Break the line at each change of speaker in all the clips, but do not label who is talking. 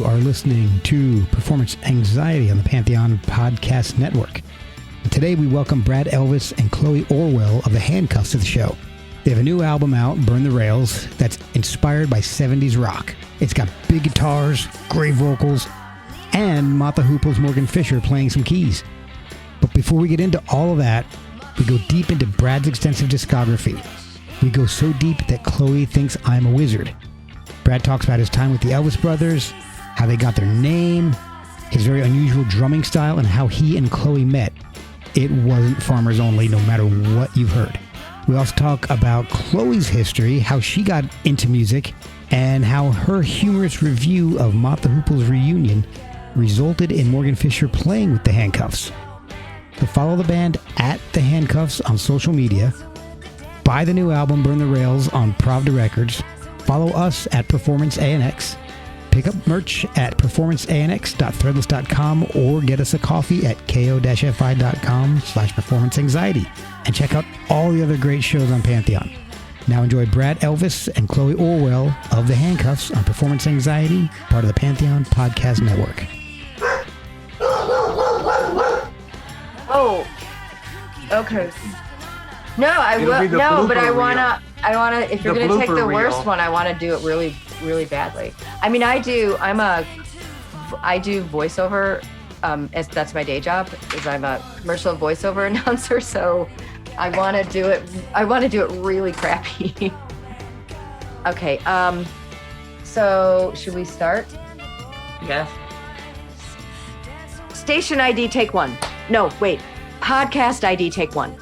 You are listening to Performance Anxiety on the Pantheon Podcast Network. And today we welcome Brad Elvis and Chloe Orwell of the Handcuffs to the show. They have a new album out, Burn the Rails, that's inspired by 70s rock. It's got big guitars, great vocals, and Martha Hoople's Morgan Fisher playing some keys. But before we get into all of that, we go deep into Brad's extensive discography. We go so deep that Chloe thinks I'm a wizard. Brad talks about his time with the Elvis brothers, how they got their name, his very unusual drumming style, and how he and Chloe met. It wasn't Farmers Only, no matter what you've heard. We also talk about Chloe's history, how she got into music, and how her humorous review of Martha Hoople's reunion resulted in Morgan Fisher playing with the Handcuffs. So follow the band at the Handcuffs on social media. Buy the new album Burn the Rails on Pravda Records. Follow us at Performance ANX. Pick up merch at performanceanx.threadless.com or get us a coffee at ko-fi.com/performanceanxiety. And check out all the other great shows on Pantheon. Now enjoy Brad Elvis and Chloe Orwell of the Handcuffs on Performance Anxiety, part of the Pantheon Podcast Network.
Oh, okay. No, I will. No, but I wanna. If you're gonna take the worst one, I want to do it really, really badly. I mean, I do voiceover. That's my day job. Is I'm a commercial voiceover announcer. So I want to do it. I want to do it really crappy. Okay. So should we start?
Yes.
Station ID, take one. No, wait. Podcast ID, take one.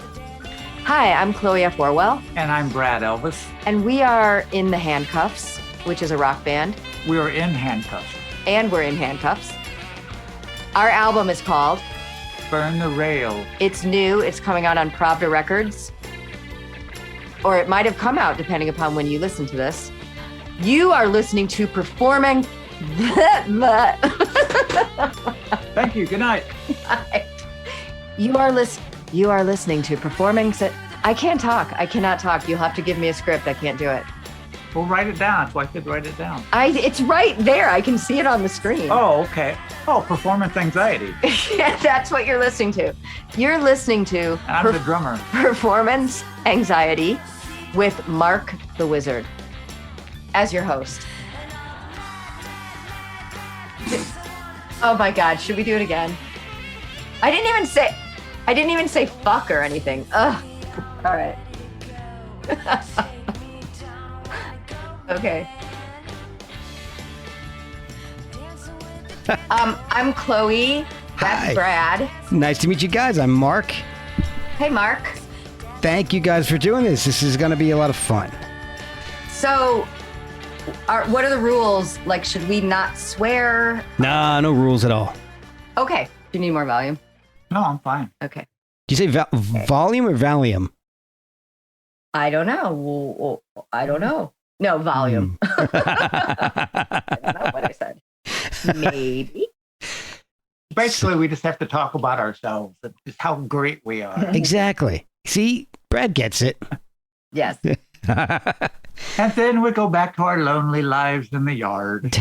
Hi, I'm Chloe F. Orwell.
And I'm Brad Elvis.
And we are in the Handcuffs, which is a rock band.
We are in Handcuffs.
And we're in Handcuffs. Our album is called
Burn the Rail.
It's new. It's coming out on Pravda Records. Or it might have come out depending upon when you listen to this. You are listening to Performing...
Thank you. Good night.
You are listening to Performing... I can't talk. I cannot talk. You'll have to give me a script. I can't do it.
Well, write it down. That's why I said write it down.
It's right there. I can see it on the screen.
Oh, okay. Oh, Performance Anxiety.
Yeah, that's what you're listening to. You're listening to...
And I'm the drummer.
Performance Anxiety with Mark the Wizard as your host. Oh my God, should we do it again? I didn't even say fuck or anything. Ugh. All right. Okay. I'm Chloe. That's
Hi.
Brad.
Nice to meet you guys. I'm Mark.
Hey, Mark.
Thank you guys for doing this. This is going to be a lot of fun.
So, what are the rules? Like, should we not swear?
Nah, no rules at all.
Okay. Do you need more volume?
No, I'm fine.
Okay.
Did you say volume or Valium?
I don't know. I don't know. No, volume. I don't know what I said. Maybe.
Basically, we just have to talk about ourselves and just how great we are.
Exactly. See, Brad gets it.
Yes.
And then we go back to our lonely lives in the yard.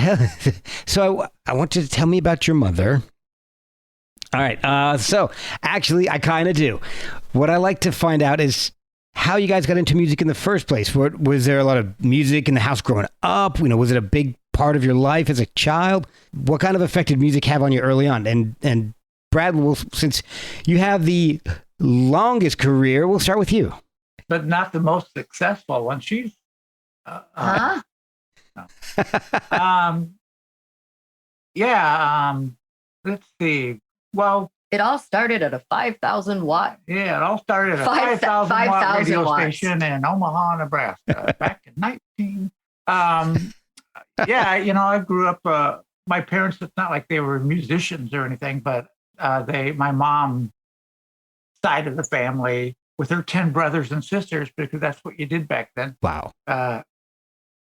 So I want you to tell me about your mother. All right. So actually, I kind of do. What I like to find out is how you guys got into music in the first place. Was there a lot of music in the house growing up? Was it a big part of your life as a child? What kind of effect did music have on you early on? And Brad, since you have the longest career, we'll start with you.
But not the most successful one. She's...
Huh?
No. Let's see. Well...
It all started at a 5,000 watt.
Yeah, it all started at a 5,000 watt radio station in Omaha, Nebraska, back in 19... I grew up, my parents, it's not like they were musicians or anything, but my mom side of the family with her 10 brothers and sisters, because that's what you did back then.
Wow.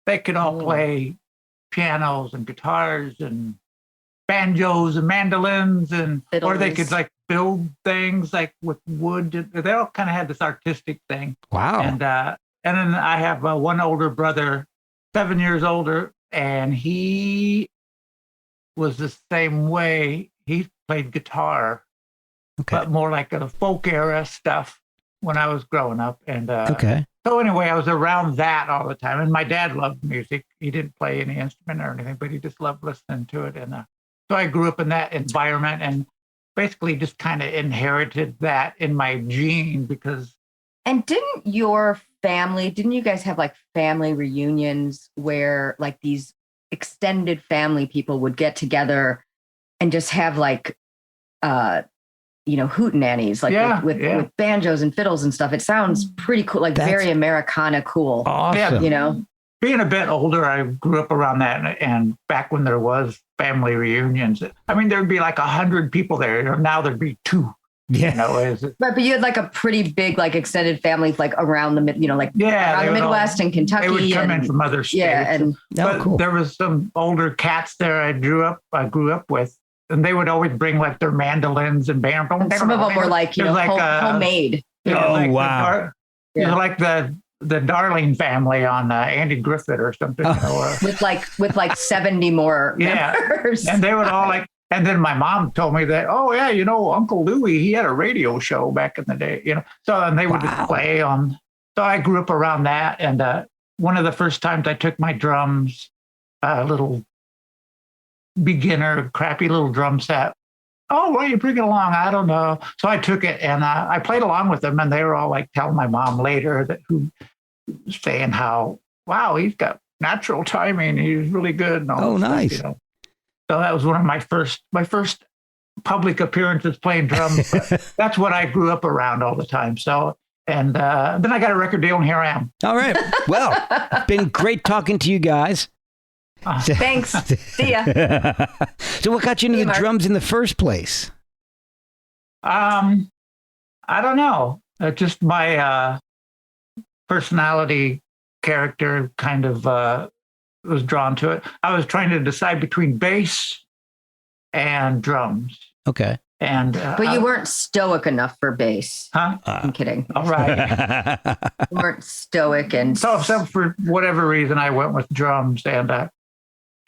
They could all play pianos and guitars and banjos and mandolins, or they could like build things like with wood. They all kind of had this artistic thing.
Wow.
And then I have one older brother, 7 years older, and he was the same way. He played guitar,
Okay.
but more like the folk era stuff when I was growing up. And
Okay.
so anyway, I was around that all the time. And my dad loved music. He didn't play any instrument or anything, but he just loved listening to it. And so I grew up in that environment and basically just kind of inherited that in my gene because.
And didn't you guys have like family reunions where like these extended family people would get together and just have like, hootenannies, like with banjos and fiddles and stuff. It sounds pretty cool, like very Americana cool.
Awesome.
Yeah, being a bit older, I grew up around that, and back when there was family reunions, I mean, there'd be like 100 people there. Now there'd be 2.
Yeah.
Right, but you had like a pretty big, like extended family, like around the around the Midwest and Kentucky.
They would come in from other states.
Yeah,
but
cool.
There was some older cats there I grew up with, and they would always bring like their mandolins and banjos.
Some of them were like homemade.
Wow!
It was like the Darling family on Andy Griffith or something.
With like 70 more members.
And they would all like. And then my mom told me that, Uncle Louie, he had a radio show back in the day, So, and they would just play on. So I grew up around that. And one of the first times I took my drums, a little beginner, crappy little drum set. Oh, why you bring it along? I don't know. So I took it and I played along with them. And they were all like telling my mom later saying how, wow, he's got natural timing. He's really good. And all
nice.
Stuff, So that was one of my first public appearances playing drums. That's what I grew up around all the time. So, and then I got a record deal, and here I am.
All right. Well, it's been great talking to you guys.
Thanks. See ya.
So what got you into the drums in the first place?
I don't know. Just my personality, character kind of was drawn to it. I was trying to decide between bass and drums.
Okay.
But you weren't stoic enough for bass.
Huh?
I'm kidding.
All right.
You weren't stoic and
so for whatever reason I went with drums and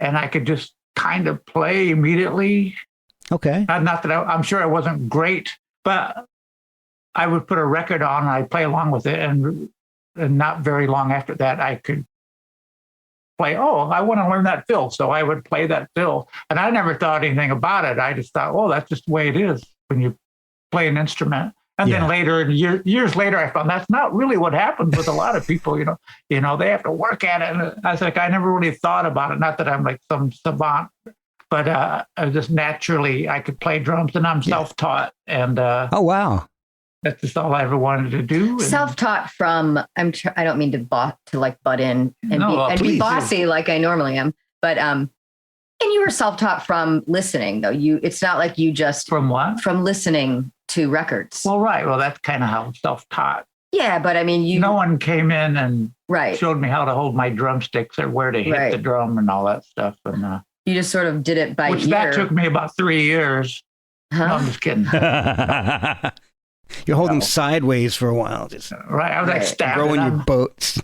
I could just kind of play immediately.
Okay.
Not that I'm sure I wasn't great, but I would put a record on and I'd play along with it, and not very long after that I could play, I want to learn that fill. So I would play that fill. And I never thought anything about it. I just thought, that's just the way it is when you play an instrument. And then later, years later, I found that's not really what happens with a lot of people, they have to work at it. And I was like, I never really thought about it. Not that I'm like some savant, but I just naturally, I could play drums, and I'm self-taught. And
oh, wow.
That's just all I ever wanted to do.
Self-taught from, I don't mean to butt in and be bossy like I normally am, but and you were self-taught from listening though. It's not like you just
from what?
From listening to records.
Well, right. Well, that's kind of how I'm self-taught.
Yeah, but I mean,
no one came in and showed me how to hold my drumsticks or where to hit the drum and all that stuff. And
you just sort of did it by ear.
That took me about 3 years. Huh? No, I'm just kidding.
You're holding sideways for a while. Just
right. I was like stabbing
growing your boats.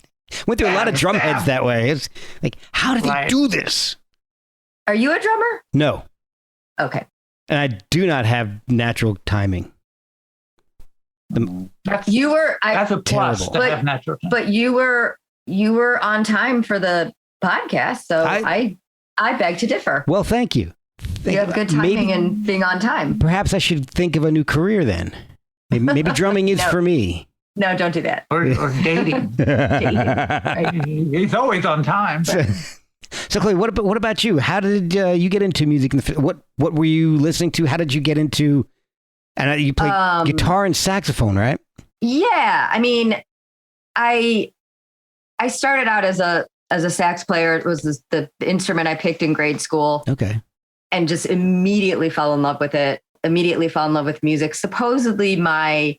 Went through a lot of drum heads that way. It's like, how do they do this?
Are you a drummer?
No.
Okay.
And I do not have natural timing.
That's a plus to have natural timing.
But you were on time for the podcast, so I beg to differ.
Well, thank you.
You have good timing and being on time.
Perhaps I should think of a new career then. Maybe drumming is for me.
No, don't do that.
Or dating. He's always on time.
So, Chloe, what about you? How did you get into music? What were you listening to? How did you get into? And you play guitar and saxophone, right?
Yeah, I mean, I started out as a sax player. It was the instrument I picked in grade school.
Okay.
And just immediately fell in love with it. Immediately fell in love with music. Supposedly, my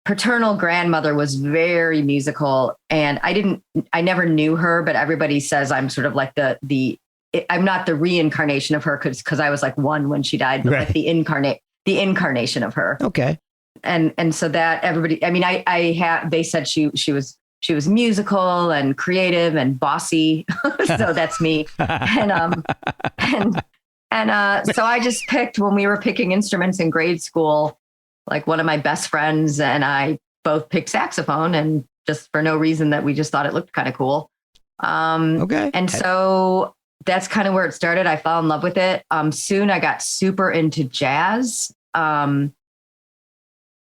paternal grandmother was very musical, and I never knew her, but everybody says I'm sort of like I'm not the reincarnation of her because I was like 1 when she died, but like the incarnation of her.
Okay.
And so that everybody, I mean, they said she was musical and creative and bossy. So that's me. And And so I just picked, when we were picking instruments in grade school, like one of my best friends and I both picked saxophone, and just for no reason, that we just thought it looked kind of cool.
Okay.
And so that's kind of where it started. I fell in love with it. Soon I got super into jazz. And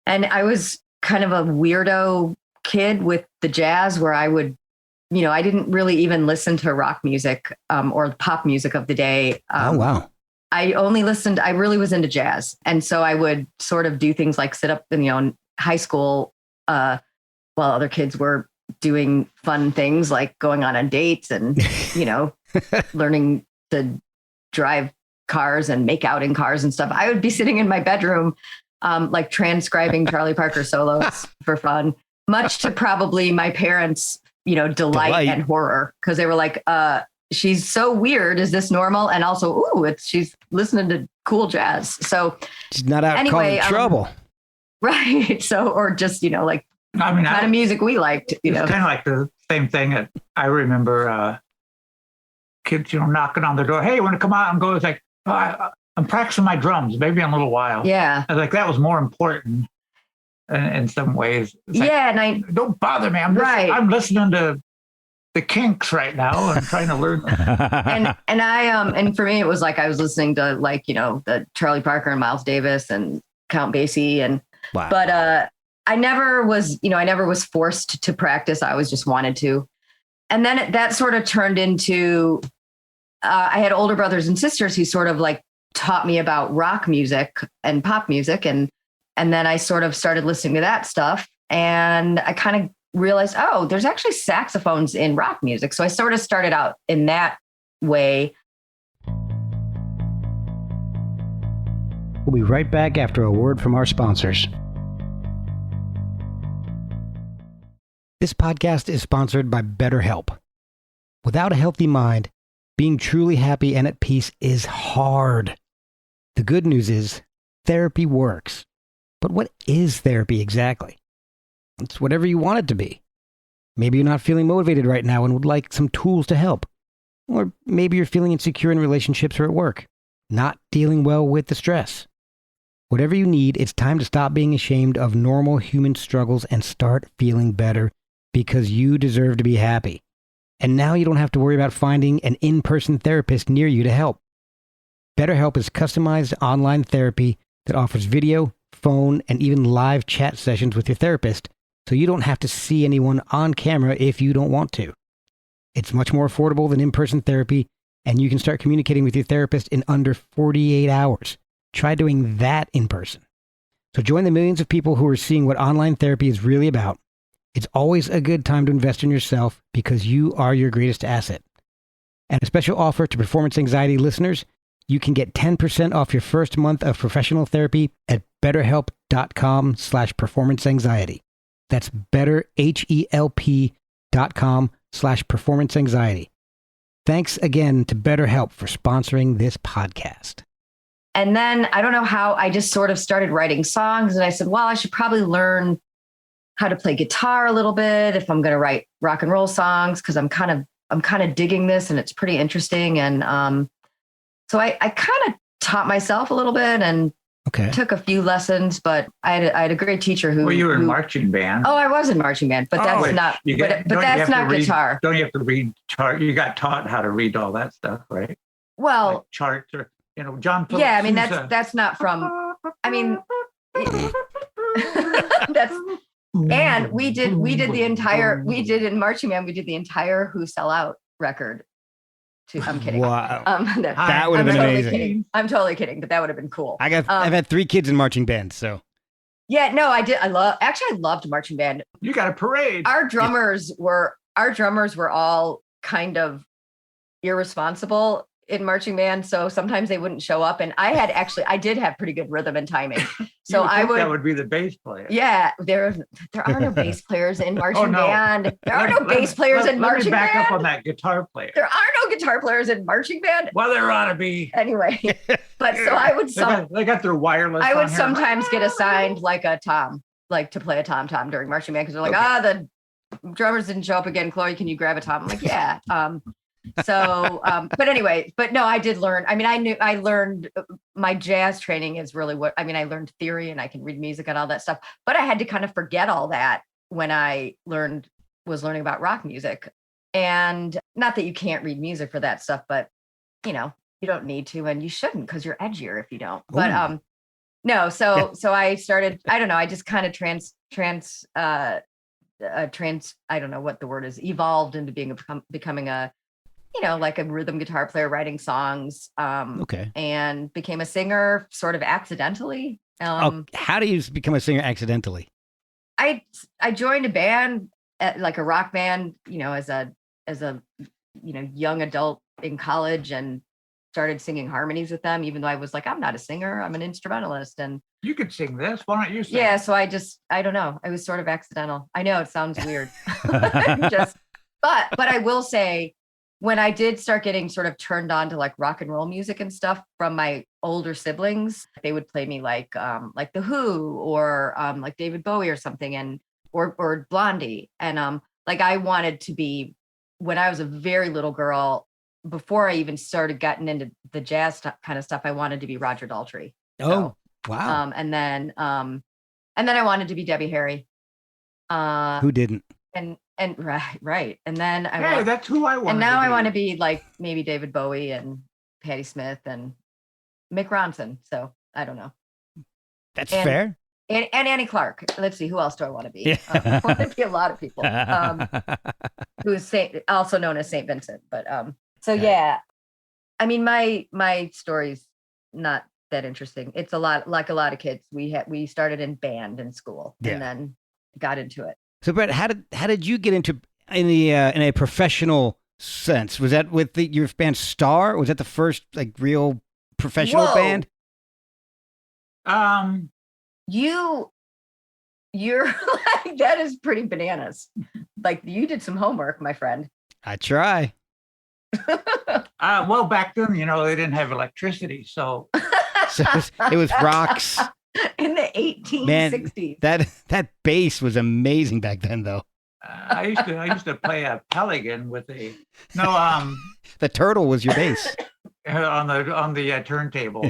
I was kind of a weirdo kid with the jazz, where I would, I didn't really even listen to rock music or pop music of the day.
Oh, wow.
I really was into jazz. And so I would sort of do things like sit up in high school while other kids were doing fun things like going on dates and, learning to drive cars and make out in cars and stuff. I would be sitting in my bedroom, like transcribing Charlie Parker solos for fun, much to probably my parents, delight and horror, because they were like, she's so weird. Is this normal? And also, she's listening to cool jazz. So
she's not out causing trouble.
Right. So, or just, like kind of music we liked,
It's kind of like the same thing that I remember kids, knocking on the door. Hey, you want to come out and go? It's like, I'm practicing my drums, maybe in a little while.
Yeah.
I was like, that was more important in some ways. It's like,
and
don't bother me. I'm listening to the Kinks right now. I'm trying to learn.
and for me, it was like I was listening to the Charlie Parker and Miles Davis and Count Basie
wow.
But I never was forced to practice. I always just wanted to. And then that sort of turned into, I had older brothers and sisters who sort of like taught me about rock music and pop music. And then I sort of started listening to that stuff, and I kind of realized, there's actually saxophones in rock music. So I sort of started out in that way.
We'll be right back after a word from our sponsors. This podcast is sponsored by BetterHelp. Without a healthy mind, being truly happy and at peace is hard. The good news is therapy works. But what is therapy exactly? It's whatever you want it to be. Maybe you're not feeling motivated right now and would like some tools to help. Or maybe you're feeling insecure in relationships or at work, not dealing well with the stress. Whatever you need, it's time to stop being ashamed of normal human struggles and start feeling better, because you deserve to be happy. And now you don't have to worry about finding an in-person therapist near you to help. BetterHelp is customized online therapy that offers video, phone, and even live chat sessions with your therapist, so you don't have to see anyone on camera if you don't want to. It's much more affordable than in-person therapy, and you can start communicating with your therapist in under 48 hours. Try doing that in person. So join the millions of people who are seeing what online therapy is really about. It's always a good time to invest in yourself, because you are your greatest asset. And a special offer to Performance Anxiety listeners: you can get 10% off your first month of professional therapy at betterhelp.com/performanceanxiety. That's betterhelp.com/performanceanxiety. Thanks again to BetterHelp for sponsoring this podcast.
And then I don't know how, I just sort of started writing songs, and I said, well, I should probably learn how to play guitar a little bit if I'm going to write rock and roll songs, because I'm kind of digging this and it's pretty interesting. And so I kind of taught myself a little bit and took a few lessons, but I had a great teacher who.
Well, you were in marching band.
Oh, I was in marching band, but that's not. But that's not guitar.
Don't you have to read chart? You got taught how to read all that stuff, right?
Well,
like charts or John Philip.
Yeah, I mean that's not from. I mean, that's. And we did in marching band, we did the entire Who Sell Out record. I'm kidding.
Wow. That would have been amazing.
Kidding. I'm totally kidding, but that would have been cool.
I've had 3 kids in marching band, so.
Yeah, no, I did. I loved marching band.
You got a parade.
Our drummers were all kind of irresponsible in marching band, so sometimes they wouldn't show up, and I did have pretty good rhythm and timing. So that
would be the bass player.
Yeah, there are no bass players in marching band. There are no bass players in marching band.
Back up on that guitar player.
There are no guitar players in marching band.
Well, there ought to be.
Anyway, but so I would
they got their wireless.
I would sometimes get assigned like a tom, like to play a tom during marching band, because they're like, the drummers didn't show up again. Chloe, can you grab a tom? I'm like, yeah. So, but anyway, but no, I did learn. I mean, I learned my jazz training is really what, I mean, I learned theory and I can read music and all that stuff, but I had to kind of forget all that when I was learning about rock music. And not that you can't read music for that stuff, but you know, you don't need to, and you shouldn't, because you're edgier if you don't. But no, so I started, I don't know, I just kind of I don't know what the word is, evolved into becoming a, you know, like a rhythm guitar player, writing songs, and became a singer sort of accidentally.
How do you become a singer accidentally?
I joined a band, like a rock band, you know, as a you know, young adult in college, and started singing harmonies with them, even though I was like, I'm not a singer, I'm an instrumentalist. And
you could sing this. Why don't you sing?
Yeah, so I don't know. It was sort of accidental. I know it sounds weird. But I will say, when I did start getting sort of turned on to like rock and roll music and stuff from my older siblings, they would play me like The Who, or like David Bowie or something, and or Blondie. And like I wanted to be, when I was a very little girl, before I even started getting into the jazz kind of stuff, I wanted to be Roger Daltrey.
Oh, wow.
And then I wanted to be Debbie Harry.
Who didn't?
And right. And then
that's who I want.
And now I want to be like maybe David Bowie and Patti Smith and Mick Ronson. So I don't know.
That's fair.
And Annie Clark. Let's see, who else do I want to be? I want to be a lot of people. Who's also known as Saint Vincent. But yeah. I mean, my story's not that interesting. It's a lot like a lot of kids. We started in band in school, and then got into it.
So, Brett, how did you get into in a professional sense? Was that with your band Star? Was that the first like real professional band?
You're like, that is pretty bananas. Like, you did some homework, my friend.
I try.
Well, back then, you know, they didn't have electricity, so
it was rocks.
In the 1860s.
Man, that bass was amazing back then, though.
I used to play a Pelican with the
turtle was your bass
on the turntable.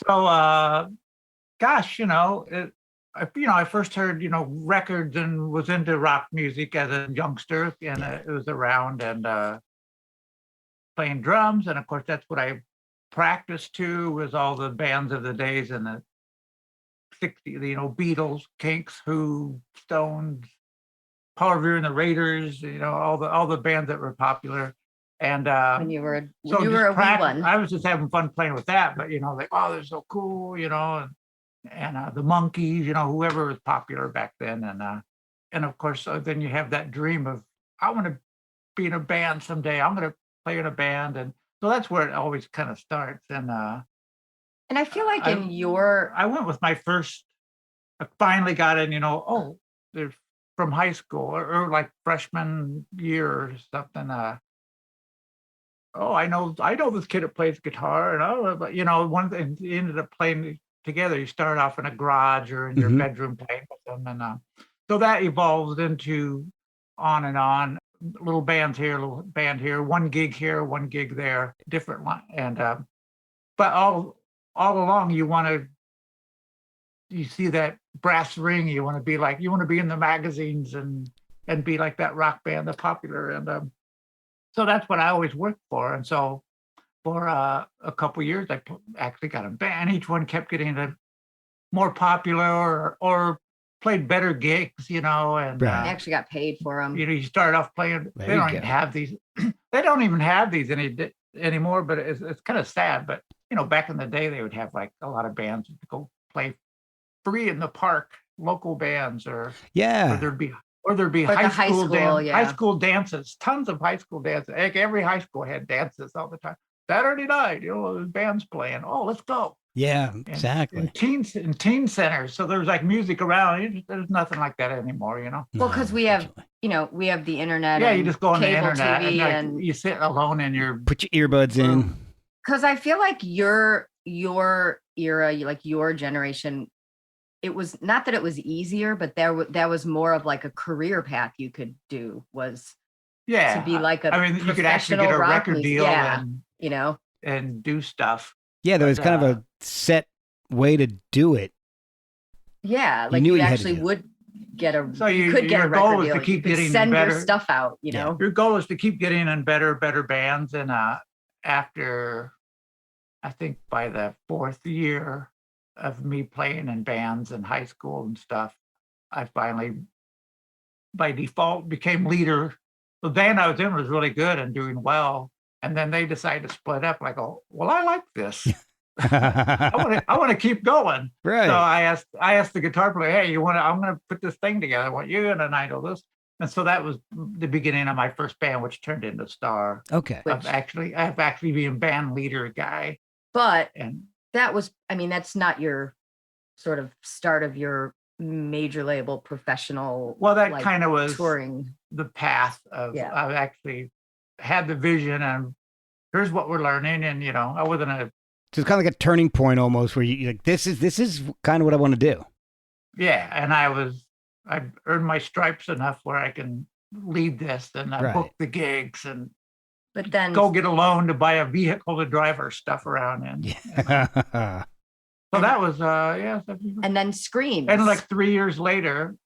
So, gosh, you know, I first heard, you know, records and was into rock music as a youngster, and it was around and playing drums, and of course that's what I practiced to, was all the bands of the days in the 60s, you know, Beatles, Kinks, Who, Stones, Paul Revere and the Raiders, you know, all the bands that were popular. And
when you were a wee one,
I was just having fun playing with that. But you know, like, oh, they're so cool, you know, and the Monkees, you know, whoever was popular back then, and of course, then you have that dream of, I want to be in a band someday. I'm going to play in a band, and so that's where it always kind of starts. And
I feel like
I went with my first. I finally got in, you know. Oh, they're from high school or like freshman year or something. Oh, I know this kid that plays guitar, and but you know, one thing, you ended up playing together. You start off in a garage or in your bedroom playing with them, and so that evolved into on and on. Little bands here, little band here, one gig here, one gig there, different line, and but all along you see that brass ring. You want to be in the magazines and be like that rock band, the popular, and so that's what I always worked for. And so for a couple of years, I actually got a band. Each one kept getting more popular or played better gigs, you know, and
I actually got paid for them.
You know, you start off playing. They don't even have these. They don't even have these anymore. But it's kind of sad. But you know, back in the day, they would have like a lot of bands would go play free in the park, local bands, or there'd be high school dances, tons of high school dances. Like every high school had dances all the time. Saturday night, you know, the band's playing. Oh, let's go.
Yeah, exactly.
In teen centers, so there's like music around. There's nothing like that anymore, you know.
Well, because we have the internet.
Yeah, you just go on the internet
TV
and you sit alone in your
put your earbuds in.
Because I feel like your era, like your generation, it was not that it was easier, but that was more of like a career path you could do. Was
Yeah.
to be like a
I mean, you could actually get a
rock
record deal
yeah,
and,
you know,
and do stuff.
Yeah, there was kind of a set way to do it.
Yeah,
You knew
you
what you had to
actually
do.
would get a.
So
you could get a
your goal
record
is
deal.
to keep
you could
getting
send
better.
your stuff out. You know,
your goal is to keep getting in better bands. And after, I think by the 4th year of me playing in bands in high school and stuff, I finally, by default, became leader. The band I was in was really good and doing well. And then they decided to split up. And I go, well, I like this. I want to keep going.
Right.
So I asked the guitar player, hey, I'm going to put this thing together. I want you and I do this. And so that was the beginning of my first band, which turned into Star.
Okay.
I've actually been band leader guy.
But
and
that was, I mean, that's not your sort of start of your major label professional.
Well, that kind of was
touring.
The path of, I've actually had the vision and here's what we're learning. And, you know, I wasn't
so it's kind of like a turning point almost where you're like, this is kind of what I want to do. Yeah.
And I earned my stripes enough where I can lead this and book the gigs and
but then
go get a loan to buy a vehicle to drive our stuff around in.
Yeah.
So that was,
And then Screams.
And like 3 years later,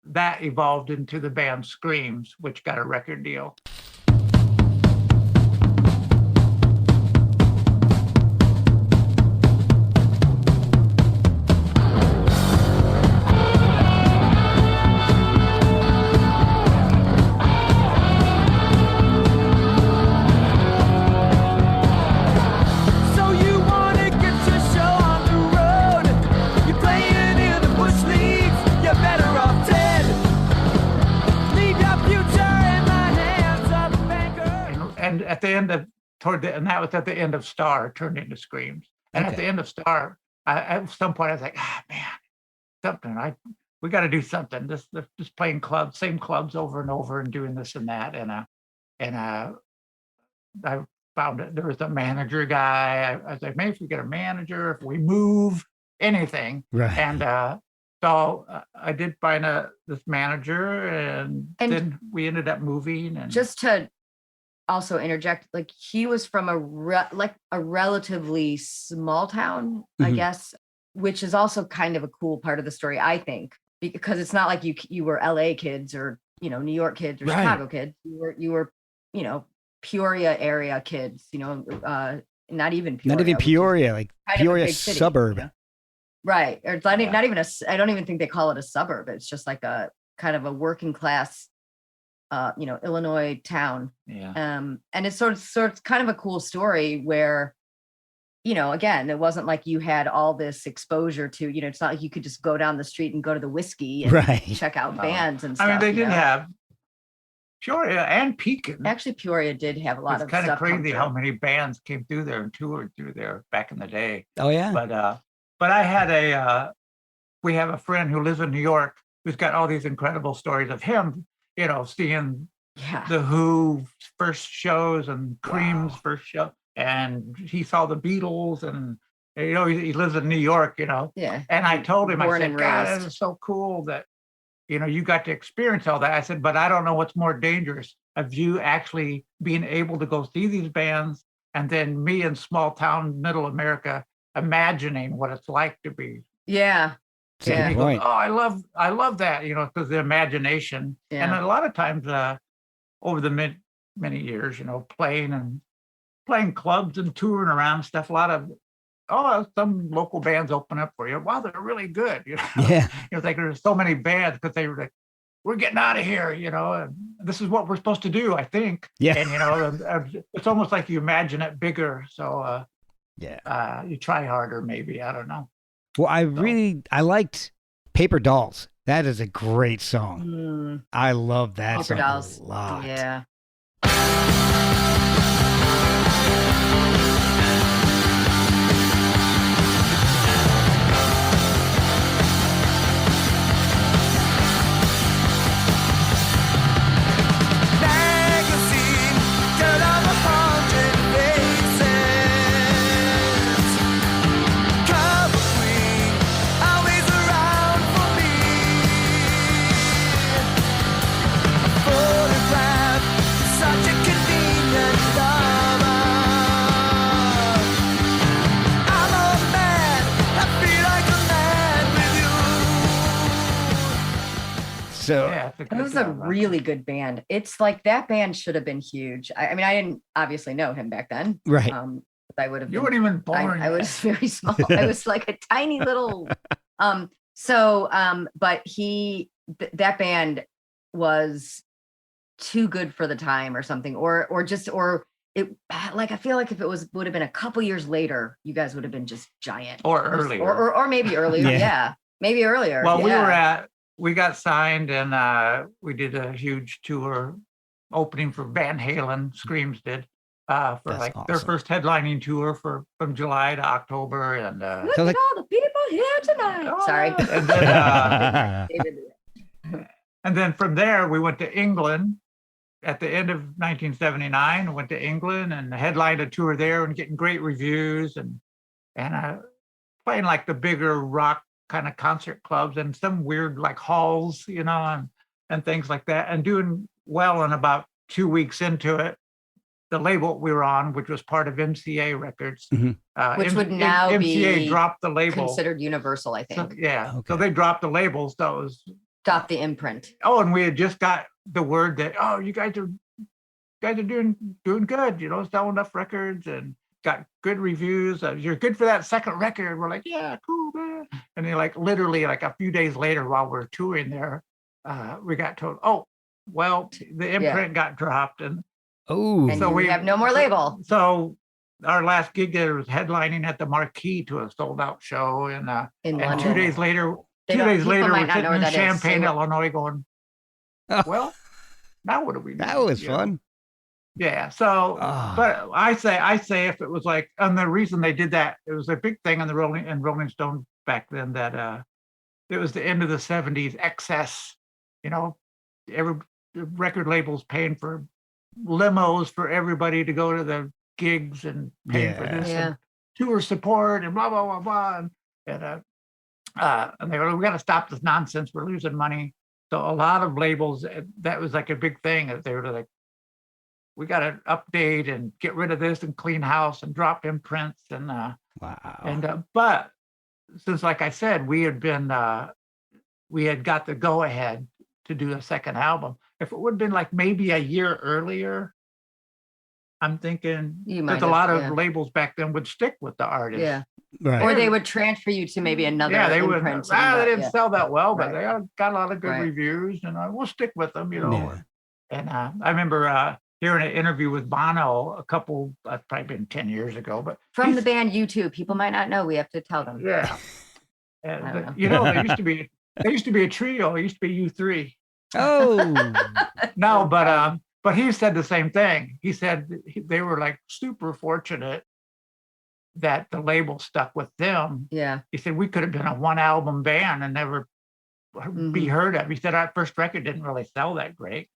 that evolved into the band Screams, which got a record deal. At the end of and that was at the end of Star, turned into Screams. And at the end of Star, at some point I was like, man, we got to do something. Just playing clubs, same clubs over and over, and doing this and that. And I found it. There was a manager guy. I was like, maybe if we get a manager, if we move anything,
right?
And so I did find this manager, and then we ended up moving. And
just to also interject, like he was from a relatively small town, I guess, which is also kind of a cool part of the story, I think, because it's not like you were LA kids or, you know, New York kids or Chicago kids. You were, you know, Peoria area kids, you know, not even
Peoria, like Peoria suburb.
City, you know? Right. Or not even I don't even think they call it a suburb. It's just like a kind of a working class you know, Illinois town.
Yeah.
And it's sort of kind of a cool story where, you know, again, it wasn't like you had all this exposure to, you know, it's not like you could just go down the street and go to the whiskey and check out bands and stuff.
I mean, they did have Peoria and Pekin.
Actually, Peoria did have a lot of stuff.
It's kind of crazy how many bands came through there and toured through there back in the day.
Oh yeah.
But I had we have a friend who lives in New York who's got all these incredible stories of him, you know, seeing the Who first shows and Cream's first show, and he saw the Beatles, and you know, he lives in New York, you know.
Yeah.
And I told him, I said, God, it is so cool that, you know, you got to experience all that. I said, but I don't know what's more dangerous of you actually being able to go see these bands, and then me in small town middle America imagining what it's like to be.
Yeah.
And he goes, oh, I love that, you know, because the imagination.
Yeah.
And a lot of times over the many years, you know, playing clubs and touring around and stuff, a lot of, some local bands open up for you. Wow, they're really good. You know?
Yeah.
You know, like there's so many bands because they were like, we're getting out of here, you know, and this is what we're supposed to do, I think.
Yeah.
And, you know, it's almost like you imagine it bigger. So, you try harder, maybe. I don't know.
Well, I liked Paper Dolls. That is a great song. I love that
Paper
song
Dolls.
a lot.
Yeah.
Photograph
So
yeah,
it was a really good band. It's like that band should have been huge. I mean, I didn't obviously know him back then.
Right.
I would have.
You weren't even born.
I was very small. I was like a tiny little. But that band was too good for the time or something, or it, like, I feel like if it would have been a couple years later, you guys would have been just giant,
or earlier,
or maybe earlier. Yeah, maybe earlier.
Well, we got signed, and we did a huge tour opening for Van Halen. Screams did for awesome. Their first headlining tour from July to October, and
look at all the people here tonight. Sorry.
And then from there we went to England. At the end of 1979, I went to England and headlined a tour there and getting great reviews and playing like the bigger rock kind of concert clubs and some weird like halls, and things like that, and doing well. And about 2 weeks into it, the label we were on, which was part of MCA Records,
which would now
MCA
be
dropped the label,
considered Universal, I think.
So, yeah, okay. So they dropped the label, so it was
stopped the imprint.
Oh, and we had just got the word that you guys are doing good, selling enough records and got good reviews. You're good for that second record. We're like, yeah, cool, man. And then literally a few days later, while we're touring there, we got told, oh, well, the imprint got dropped, and
so we have no more label.
So our last gig there was headlining at the Marquee to a sold out show, and
London.
2 days later, we're sitting in Champaign, Illinois, going, well, now what do we do?
That was fun.
Yeah. So, but I say if it was and the reason they did that, it was a big thing in Rolling Stone back then that it was the end of the 70s excess, every record labels paying for limos for everybody to go to the gigs and paying for this and tour support and blah, blah, blah, blah. And they were, we got to stop this nonsense. We're losing money. So a lot of labels, that was like a big thing. They were like, we got to update and get rid of this and clean house and drop imprints. And
wow.
And but since, like I said, we had got the go ahead to do a second album. If it would have been maybe a year earlier, I'm thinking there's a lot of labels back then would stick with the artist.
Yeah. Right. Or they would transfer you to maybe another imprint.
They didn't sell that well, but they got a lot of good reviews, and we'll stick with them, Yeah. And I remember hearing an interview with Bono that's probably been 10 years ago, but
from the band U2. People might not know. We have to tell them.
Yeah. And, they used to be a trio. It used to be U3.
Oh.
No, but he said the same thing. He said they were super fortunate that the label stuck with them.
Yeah.
He said we could have been a one album band and never be heard of. He said our first record didn't really sell that great,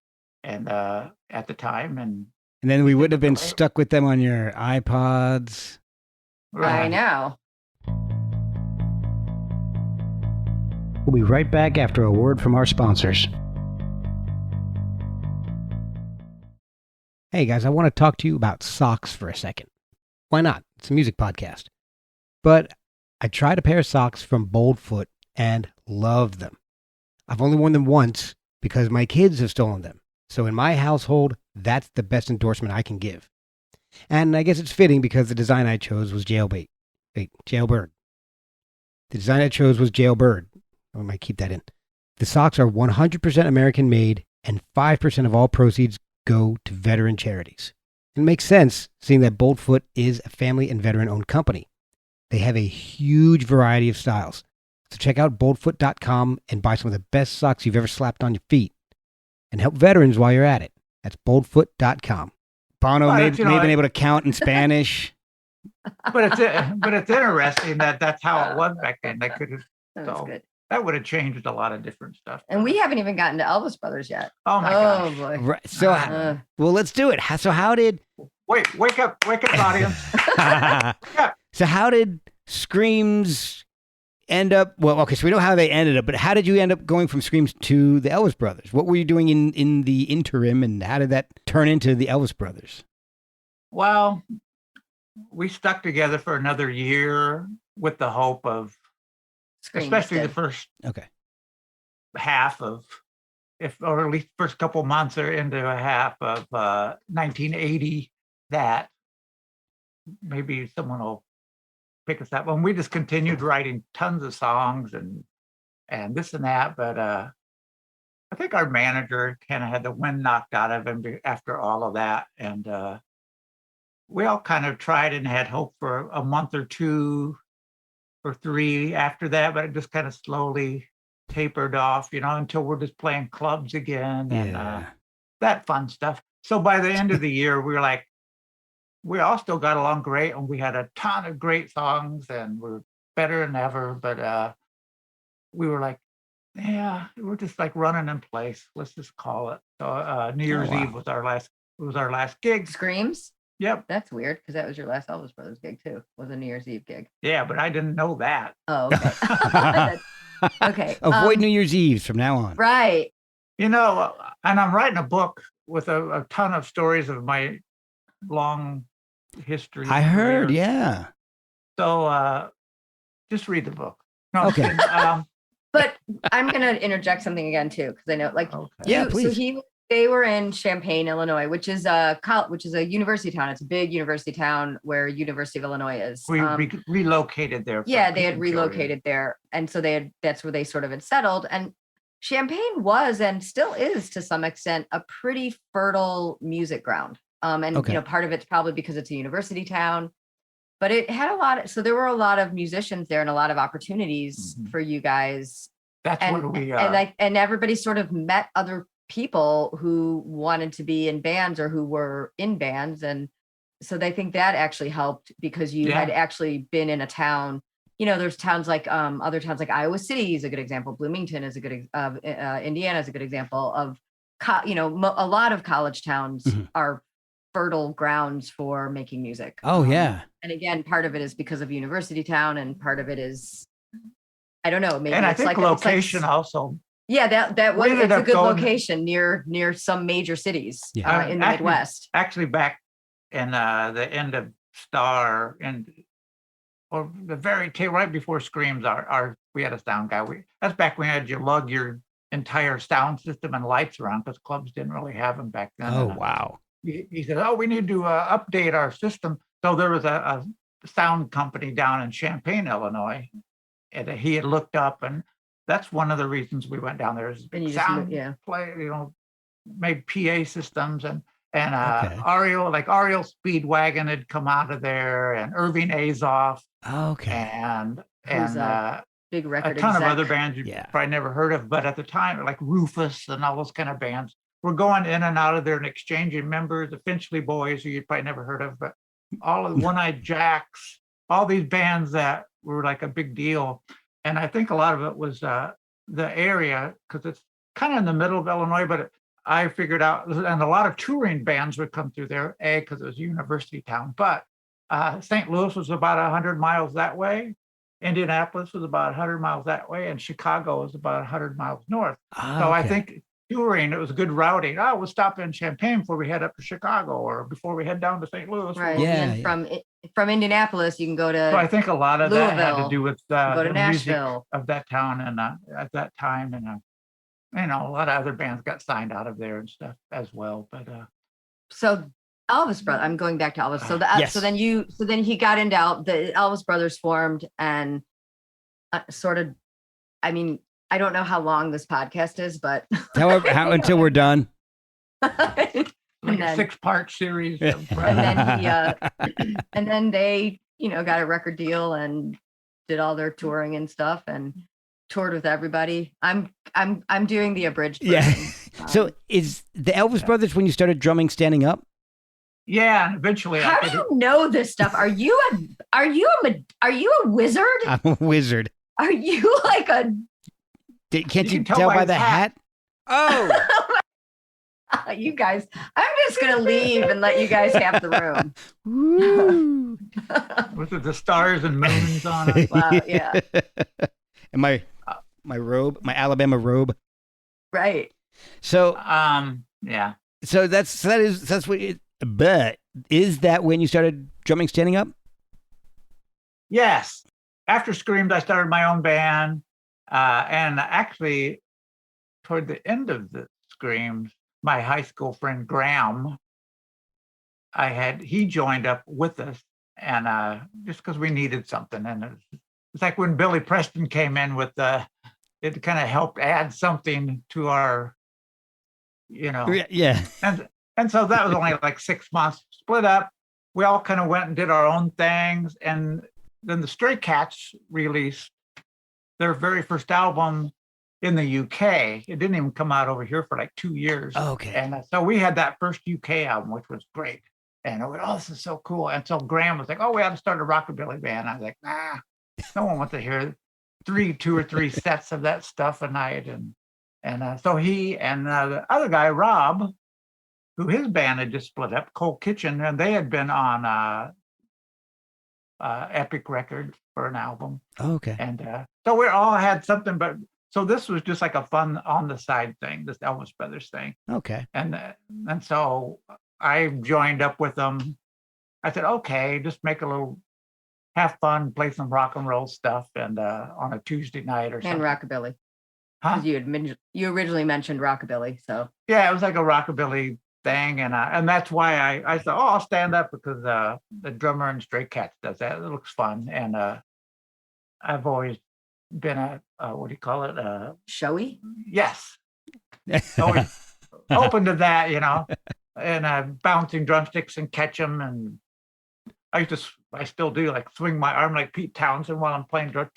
and at the time, and
then we would have been stuck with them on your iPods.
Right. I know.
We'll be right back after a word from our sponsors. Hey guys, I want to talk to you about socks for a second. Why not? It's a music podcast. But I tried a pair of socks from Boldfoot and loved them. I've only worn them once because my kids have stolen them. So in my household, that's the best endorsement I can give. And I guess it's fitting because the design I chose was Jailbird. The design I chose was Jailbird. I might keep that in. The socks are 100% American made, and 5% of all proceeds go to veteran charities. It makes sense, seeing that Boldfoot is a family and veteran-owned company. They have a huge variety of styles. So check out boldfoot.com and buy some of the best socks you've ever slapped on your feet. And help veterans while you're at it. That's boldfoot.com. Bono may have been able to count in Spanish.
But it's interesting that's how it was back then. They could have.
That was good.
That would have changed a lot of different stuff.
And we haven't even gotten to Elvis Brothers yet.
Oh my gosh.
Boy.
Right. So, well, let's do it. So how did...
Wake up, audience.
Yeah. So how did Screams end up... Well, okay, so we know how they ended up, but how did you end up going from Screams to the Elvis Brothers? What were you doing in the interim, and how did that turn into the Elvis Brothers?
Well, we stuck together for another year with the hope of... Screams especially the first half of or at least first couple months or into a half of 1980, that maybe someone will pick us up. And we just continued writing tons of songs and this and that. But I think our manager kind of had the wind knocked out of him after all of that. And we all kind of tried and had hope for a month or 2 or 3 after that, but it just kind of slowly tapered off, until we're just playing clubs again and that fun stuff. So by the end of the year, we were like, we all still got along great, and we had a ton of great songs, and we're better than ever. But we were like, yeah, we're just like running in place. Let's just call it. So New Year's Eve was our last gig.
Screams?
Yep.
That's weird because that was your last Elvis Brothers gig too. Was a New Year's Eve gig.
Yeah, but I didn't know that.
Oh, okay. Okay.
Avoid New Year's Eve from now on.
Right.
And I'm writing a book with a ton of stories of my long history.
I heard, yeah.
So just read the book. No,
okay.
But I'm going to interject something again too, because I know,
yeah, please.
So they were in Champaign, Illinois, which is a university town. It's a big university town where University of Illinois is.
We relocated there.
Yeah, they had relocated there, and so that's where they sort of had settled. And Champaign was and still is to some extent a pretty fertile music ground. And part of it's probably because it's a university town, but it had so there were a lot of musicians there and a lot of opportunities for you guys.
That's
and,
what we
and everybody sort of met other people who wanted to be in bands or who were in bands, and so they think that actually helped because you had actually been in a town. There's towns like other towns like Iowa City is a good example. Bloomington is a good Indiana is a good example of a lot of college towns are fertile grounds for making music.
Oh yeah.
And again, part of it is because of university town, and part of it is, I don't know, maybe
and I
it's
think location also.
Yeah, it's a good location near some major cities in the Midwest.
Actually, back in the end of Star or the very tail right before Screams, we had a sound guy. That's back when you had to lug your entire sound system and lights around because clubs didn't really have them back then.
Oh wow.
He said, "Oh, we need to update our system." So there was a sound company down in Champaign, Illinois, and he had looked up, and that's one of the reasons we went down there. Is sound play, made PA systems and Ariel Speedwagon had come out of there, and Irving Azoff.
Okay.
And
big record
a ton of other bands you probably never heard of, but at the time, like Rufus and all those kind of bands. We're going in and out of there and exchanging members, the Finchley Boys, who you probably never heard of, but all of the One-Eyed Jacks, all these bands that were like a big deal. And I think a lot of it was the area, because it's kind of in the middle of Illinois, but I figured out, and a lot of touring bands would come through there, because it was a university town, but St. Louis was about 100 miles that way. Indianapolis was about 100 miles that way, and Chicago was about 100 miles north. So I think touring, it was good routing. We'll stop in Champaign before we head up to Chicago or before we head down to St. Louis.
Right. Yeah. From Indianapolis, you can go to.
So I think a lot of
Louisville,
that had to do with
go to
the
Nashville.
music of that town, and at that time, and a lot of other bands got signed out of there and stuff as well. But
so Elvis Brothers. I'm going back to Elvis. So so then he got into the Elvis Brothers formed, and sort of, I mean, I don't know how long this podcast is, but
until we're done.
Like a 6-part series.
And then and then they, got a record deal and did all their touring and stuff and toured with everybody. I'm doing the abridged version.
Yeah. So is the Elvis Brothers when you started drumming standing up?
Yeah, and eventually.
How do you know this stuff? Are you a wizard?
I'm a wizard.
Are you like a?
Can't you tell by the hat? Oh.
You guys, I'm just going to leave and let you guys have the room.
With the stars and moons on it.
Wow, yeah.
And my robe, my Alabama robe.
Right.
So,
yeah.
So that's what it, but is that when you started drumming standing up?
Yes. After Screamed, I started my own band. And actually, toward the end of the Screams, my high school friend Graham, he joined up with us, and just because we needed something, and it's like when Billy Preston came in with it kind of helped add something to our,
Yeah.
And so that was only like 6 months. Split up. We all kind of went and did our own things, and then the Stray Cats released their very first album in the UK. It didn't even come out over here for like 2 years.
Oh, okay.
And so we had that first UK album, which was great. And I went, oh, this is so cool. And so Graham was like, oh, we have to start a rockabilly band. I was like, nah, no one wants to hear 2 or 3 sets of that stuff a night. And so he and the other guy, Rob, who his band had just split up, Cold Kitchen, and they had been on Epic Records for an album.
Oh, okay.
And so we all had something, but so this was just like a fun on the side thing, this Elvis Brothers thing.
Okay.
And so I joined up with them. I said, okay, just make a little, have fun, play some rock and roll stuff, and on a Tuesday night or something.
And rockabilly.
Huh?
You originally mentioned rockabilly, so.
Yeah, it was like a rockabilly thing, and that's why I thought, I'll stand up, because the drummer in Stray Cats does that. It looks fun, and I've always been what do you call it?
Showy?
Yes, always open to that, and bouncing drumsticks and catch them, and I still do, like swing my arm like Pete Townsend while I'm playing drum,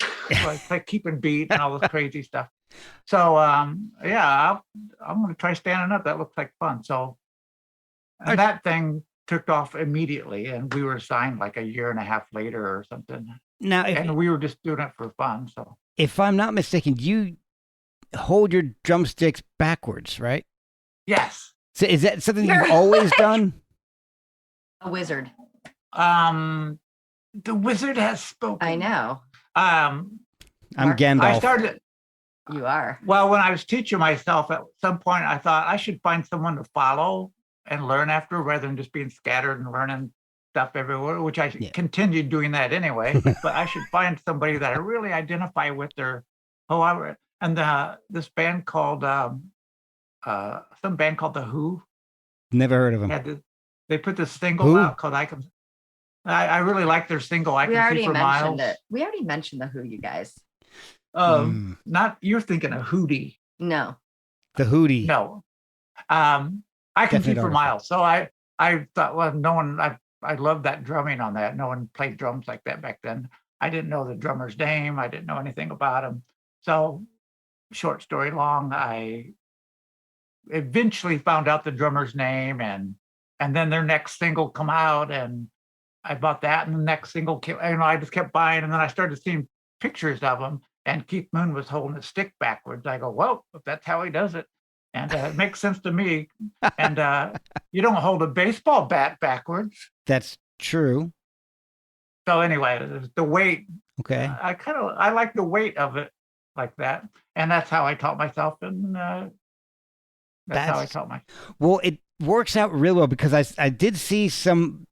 like keeping beat and all this crazy stuff. So yeah, I'm going to try standing up. That looks like fun. So. And that thing took off immediately, and we were signed like a year and a half later or something.
Now,
and we were just doing it for fun. So,
if I'm not mistaken, you hold your drumsticks backwards, right?
Yes.
So is that something you've always done?
A wizard.
The wizard has spoken.
I know.
I'm Gandalf.
You are.
Well, when I was teaching myself, at some point, I thought I should find someone to follow and learn after, rather than just being scattered and learning stuff everywhere, which I continued doing that anyway. But I should find somebody that I really identify with, and this band called some band called The Who.
Never heard of them.
They put this single out called I Can. I really like their single. I Can See for Miles.
We already mentioned The Who, you guys.
Not you're thinking of Hootie.
No.
The Hootie.
No. I Can See for Miles. So I thought, well, no one, I love that drumming on that. No one played drums like that back then. I didn't know the drummer's name. I didn't know anything about him. So short story long, I eventually found out the drummer's name, and then their next single come out, and I bought that, and the next single came, I just kept buying, and then I started seeing pictures of him, and Keith Moon was holding a stick backwards. I go, well, if that's how he does it. And it makes sense to me. And you don't hold a baseball bat backwards.
That's true.
So anyway, the weight.
Okay.
I like the weight of it like that. And that's how I taught myself. And that's how I taught myself.
Well, it works out really well, because I did see some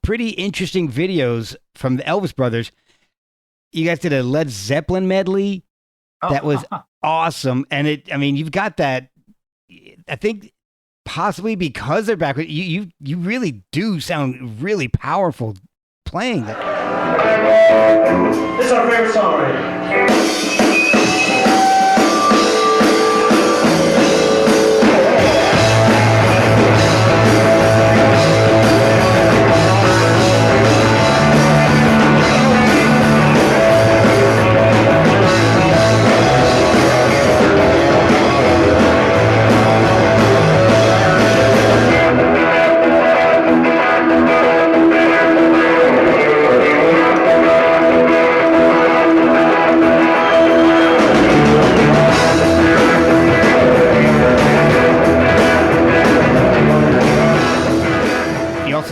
pretty interesting videos from the Elvis Brothers. You guys did a Led Zeppelin medley. That was awesome. And you've got that, I think possibly because they're back, you really do sound really powerful playing that.
This is our favorite song right here.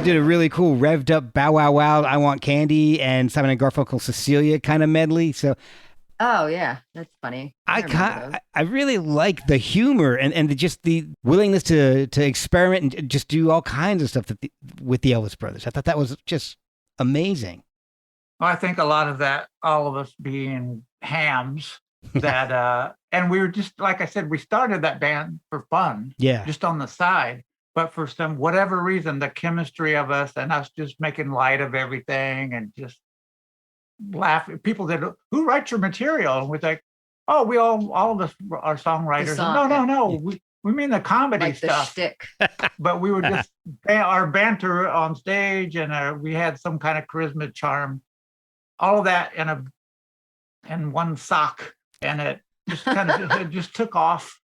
Did a really cool revved up Bow Wow Wow, I Want Candy, and Simon and Garfunkel Cecilia kind of medley. So,
oh yeah, that's funny.
I really like the humor and just the willingness to experiment and just do all kinds of stuff with the Elvis Brothers. I thought that was just amazing.
Well, I think a lot of that, all of us being hams, that, and we were just, like I said, we started that band for fun, just on the side. But for some whatever reason, the chemistry of us and us just making light of everything and just laughing. People said, "Who writes your material?" And we're like, "Oh, we all of us are songwriters." No. We mean the comedy
like
stuff.
The shtick.
But we were just our banter on stage, and we had some kind of charisma, charm, all of that in one sock, and it just kind of it just took off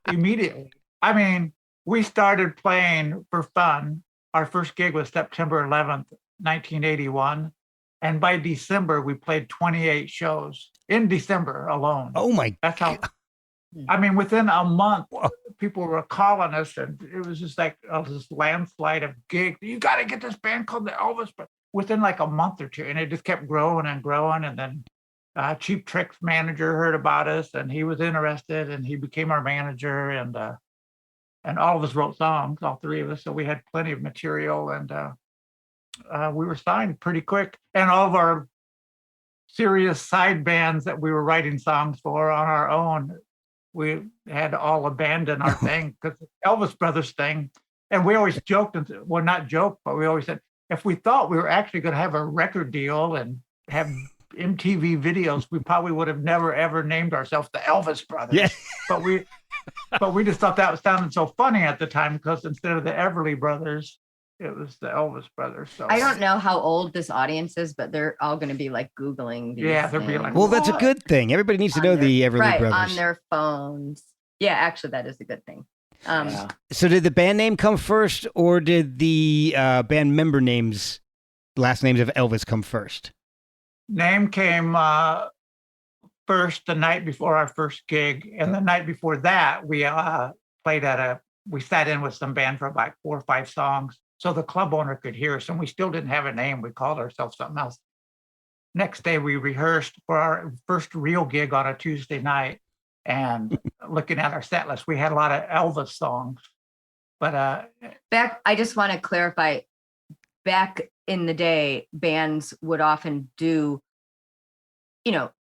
immediately. I mean, we started playing for fun. Our first gig was September 11th, 1981. And by December, we played 28 shows in December alone.
Oh my!
That's how. I mean, within a month, people were calling us, and it was just like this landslide of gigs. You got to get this band called the Elvis. But within like a month or two, and it just kept growing and growing. And then Cheap Trick's manager heard about us, and he was interested, and he became our manager. And all of us wrote songs, all three of us. So we had plenty of material, and we were signed pretty quick. And all of our serious side bands that we were writing songs for on our own, we had to all abandon our thing because Elvis Brothers thing. And we always joked, well, not joke, but we always said, if we thought we were actually going to have a record deal and have MTV videos, we probably would have never, ever named ourselves the Elvis Brothers.
Yeah.
But we just thought that was sounding so funny at the time because instead of the Everly Brothers, it was the Elvis Brothers. So
I don't know how old this audience is, but they're all going to be like Googling.
They'll be like,
well, that's a good thing. Everybody needs to know the Everly Brothers.
On their phones. Yeah, actually, that is a good thing.
So did the band name come first, or did the band member names, last names of Elvis, come first?
Name came first the night before our first gig. And the night before that, we we sat in with some band for about 4 or 5 songs. So the club owner could hear us, and we still didn't have a name. We called ourselves something else. Next day, we rehearsed for our first real gig on a Tuesday night, and looking at our set list, we had a lot of Elvis songs. But
I just want to clarify, back in the day, bands would often do,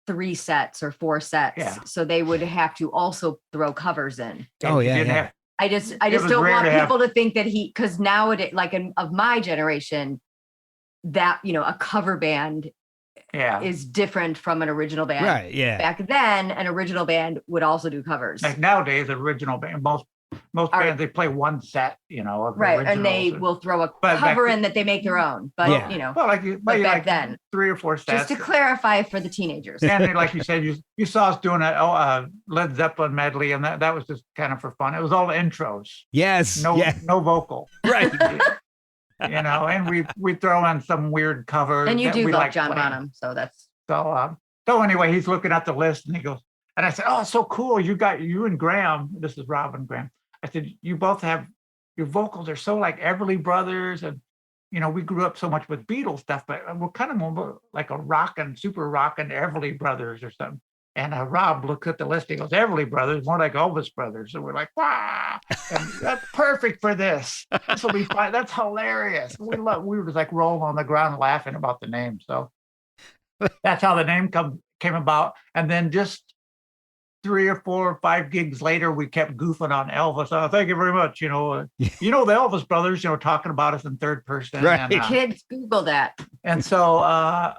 3 sets or 4 sets.
Yeah.
So they would have to also throw covers in.
Oh, yeah.
I just don't want people to think that because nowadays, like of my generation, that, a cover band is different from an original band.
Right, yeah.
Back then, an original band would also do covers.
Like nowadays, original band, most bands, they play one set, of
right, and they will throw a cover in that they make their own. But,
well,
back then,
3 or 4 sets.
Just to clarify for the teenagers.
And like you said, you saw us doing a Led Zeppelin medley, and that was just kind of for fun. It was all intros.
Yes.
No vocal.
Right.
And we throw in some weird cover.
And you do love
like
John
playing.
Bonham, so that's.
So anyway, he's looking at the list, and he goes, and I said, "Oh, so cool! You and Graham. This is Rob and Graham." I said, "You both have your vocals are so like Everly Brothers, and we grew up so much with Beatles stuff, but we're kind of more like a super rockin' Everly Brothers or something." And Rob looks at the list. He goes, "Everly Brothers, more like Elvis Brothers." And we're like, "Wow, and that's perfect for this. This will be fine. That's hilarious." We were just like rolling on the ground laughing about the name. So that's how the name came about. And then just 3 or 4 or 5 gigs later, we kept goofing on Elvis. "Oh, thank you very much." The Elvis Brothers, talking about us in third person.
Right.
And,
Kids, Google that.
And so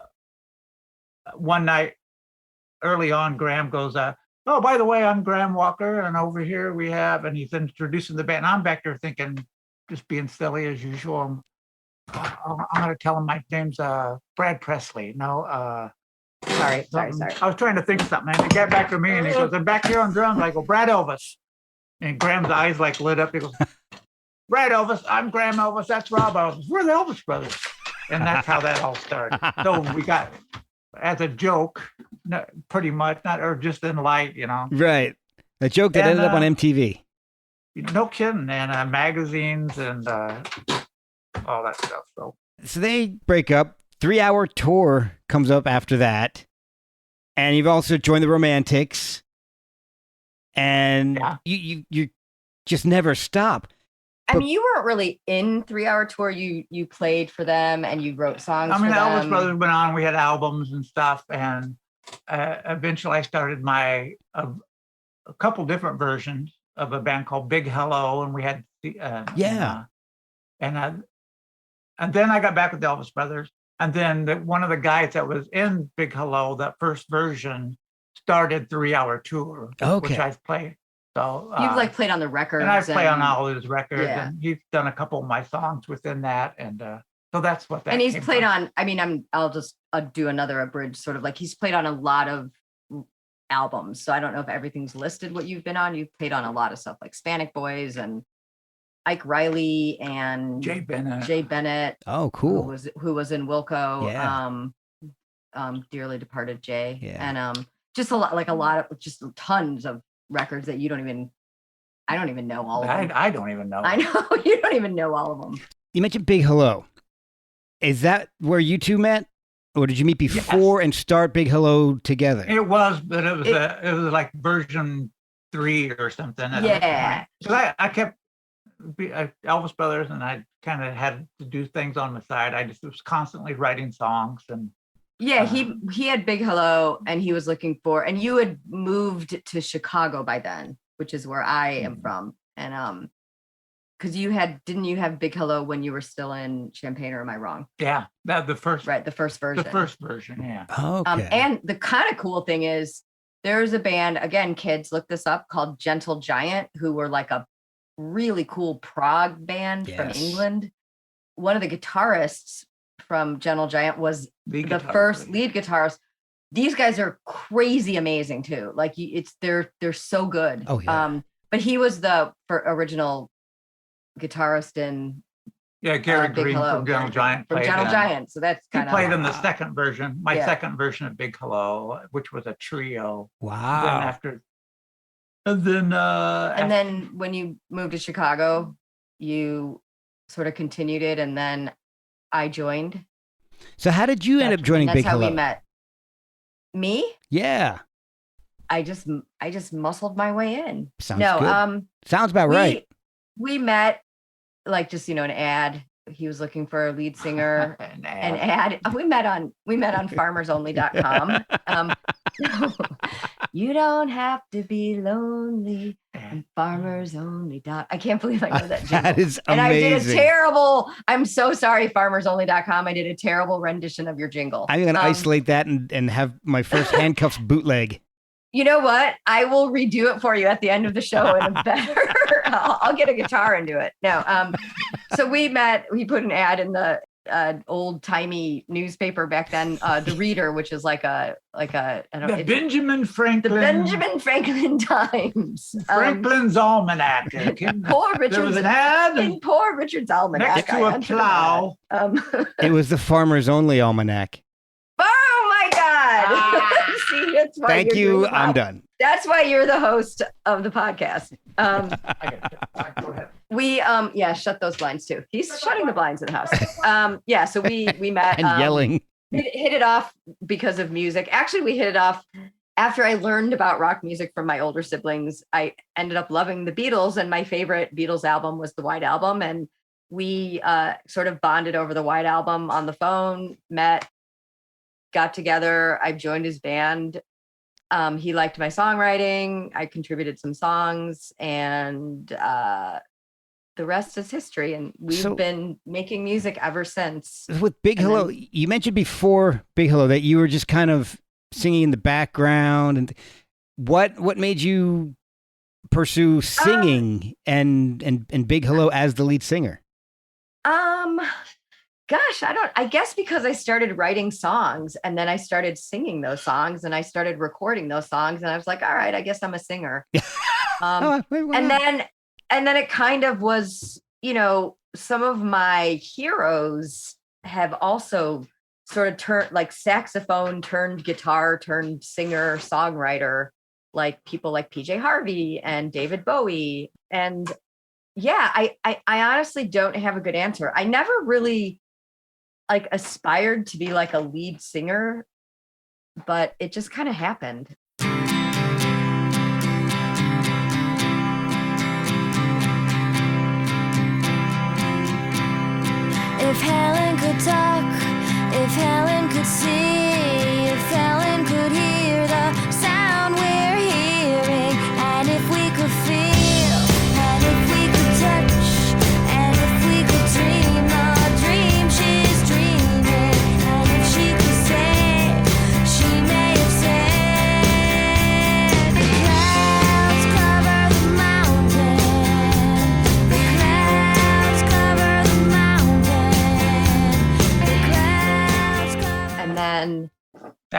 one night early on, Graham goes, "Oh, by the way, I'm Graham Walker, and over here we have," and he's introducing the band. I'm back there thinking, just being silly as usual. I'm going to tell him my name's Brad Presley. No,
Sorry.
I was trying to think of something, and he got back to me, and he goes, "I'm back here on drums." I go, "Brad Elvis," and Graham's eyes like lit up. He goes, "Brad Elvis, I'm Graham Elvis. That's Rob Elvis. We're the Elvis Brothers," and that's how that all started. So we got, as a joke, pretty much, or just in light,
Right. A joke that ended up on MTV.
No kidding, and magazines and all that stuff.
So they break up. 3-hour tour comes up after that. And you've also joined the Romantics. And you just never stop.
I mean, you weren't really in 3-hour tour. You played for them and you wrote songs.
I mean,
for
Elvis
them.
Brothers went on. We had albums and stuff, and eventually I started a couple different versions of a band called Big Hello, and we had and then I got back with the Elvis Brothers, and then one of the guys that was in Big Hello, that first version, started 3-hour tour, which I've played. So
you've played on the records,
and I play on all his records, and he's done a couple of my songs within that, and so that's what that.
And he's played on. I mean, I'll do another abridged sort of he's played on a lot of albums. So I don't know if everything's listed what you've been on. You've played on a lot of stuff like Hispanic Boys and Ike Riley and
Jay
Bennett.
Oh, cool.
Who was in Wilco?
Yeah.
Dearly departed Jay.
Yeah.
And just a lot of just tons of records that I don't even know all of them.
I don't even know.
I know you don't even know all of them.
You mentioned Big Hello. Is that where you two met? Or did you meet before and start Big Hello together?
It was, but it was like version 3 or something.
Yeah.
Because I kept Elvis Brothers, and I kind of had to do things on the side. I just was constantly writing songs, and
he had Big Hello, and he was looking for, and you had moved to Chicago by then, which is where I am from, and because didn't you have Big Hello when you were still in Champaign, or am I wrong?
Yeah, the first version.
The first version,
yeah.
Okay.
And the kind of cool thing is there's a band, again, kids, look this up, called Gentle Giant, who were like a really cool prog band from England. One of the guitarists from Gentle Giant was the first lead guitarist. These guys are crazy amazing too. They're so good.
Oh yeah.
But he was the original guitarist in
Gary Green from Gentle Giant.
Giant. So that's kind of.
He played in the second version, second version of Big Hello, which was a trio.
Wow.
And then
when you moved to Chicago, you sort of continued it, and then I joined.
So how did you end up joining Big Hello?
That's how we met. Me?
Yeah.
I just muscled my way in.
Sounds good. Sounds about right.
We met an ad. He was looking for a lead singer. An ad. We met on farmersonly.com. You don't have to be lonely. And farmersonly.com. I can't believe I know that jingle.
That is amazing.
And I did I'm so sorry, farmersonly.com. I did a terrible rendition of your jingle.
I'm going to isolate that and have my first Handcuffs bootleg.
You know what? I will redo it for you at the end of the show in a better. I'll get a guitar and do it. No. So we met. We put an ad in the old timey newspaper back then, the Reader, which is the
Benjamin Franklin
Times,
Franklin's Almanac.
Poor Richard's,
there was an ad
in Poor Richard's Almanac
next to a plow.
It was the Farmers Only Almanac.
Oh my God! See, that's why.
Thank you. I'm done.
That's why you're the host of the podcast.
Go ahead.
We shut those blinds too. He's shutting the blinds in the house. So we met
and yelling.
Hit it off because of music. Actually, we hit it off after I learned about rock music from my older siblings. I ended up loving the Beatles, and my favorite Beatles album was the White Album, and we sort of bonded over the White Album on the phone, met, got together. I joined his band. He liked my songwriting. I contributed some songs, and the rest is history. And we've been making music ever since.
With Big Hello, you mentioned before Big Hello that you were just kind of singing in the background. And what made you pursue singing and Big Hello as the lead singer?
Gosh, I guess because I started writing songs, and then I started singing those songs, and I started recording those songs, and I was like, all right, I guess I'm a singer. And then it kind of was, some of my heroes have also sort of turned, like saxophone turned guitar turned singer songwriter, like people like PJ Harvey and David Bowie. And I honestly don't have a good answer. I never really aspired to be like a lead singer, but it just kind of happened.
If Helen could talk, if Helen could see, if Helen could hear,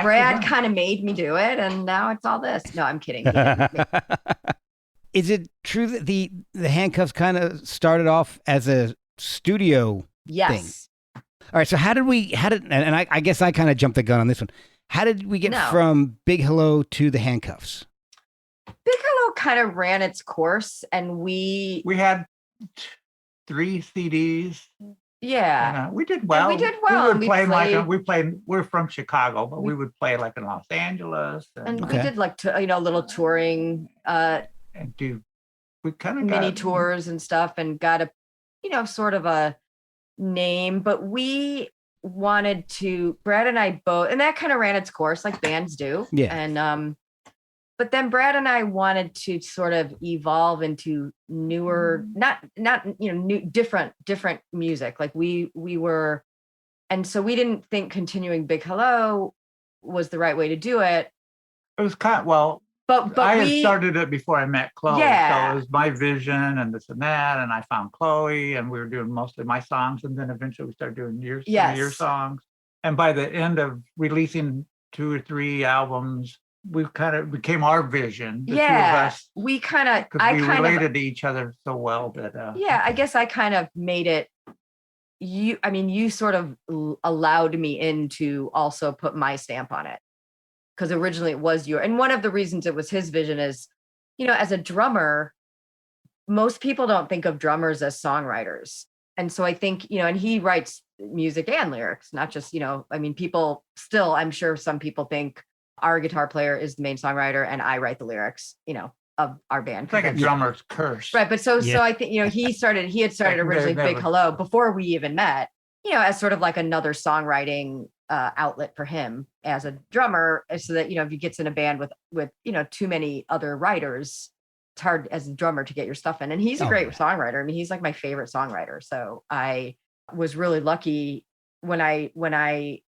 Brad kind of made me do it, and now it's all this. No, I'm kidding. He didn't make-
Is it true that the Handcuffs kind of started off as a studio thing? All right. So and I guess I kind of jumped the gun on this one. How did we get from Big Hello to the Handcuffs?
Big Hello kind of ran its course, and we
had 3 CDs.
Yeah,
and, we did well.
And we did well.
We're from Chicago, but we would play like in Los Angeles,
and we did like little touring.
And we kind of
mini tours and stuff, and got a sort of a name, but we wanted to, Brad and I both, and that kind of ran its course like bands do.
Yeah.
And but then Brad and I wanted to sort of evolve into newer, not new, different music. Like we were, and so we didn't think continuing Big Hello was the right way to do it.
It was kind of, but I had started it before I met Chloe.
Yeah.
So it was my vision and this and that. And I found Chloe, and we were doing mostly my songs. And then eventually we started doing your songs. And by the end of releasing 2 or 3 albums, we kind of became our vision. The two of us,
we kind of,
because we related to each other so well that.
I guess I kind of made it. You sort of allowed me in to also put my stamp on it. Because originally it was and one of the reasons it was his vision is, as a drummer, most people don't think of drummers as songwriters. And so I think, and he writes music and lyrics, not just, people still, I'm sure some people think our guitar player is the main songwriter and I write the lyrics, of our band.
It's like a drummer's curse.
Right. But so I think, he had started originally Big Hello before we even met, as sort of like another songwriting outlet for him as a drummer, so that if he gets in a band with too many other writers, it's hard as a drummer to get your stuff in. And he's a great songwriter. I mean, he's like my favorite songwriter. So I was really lucky when I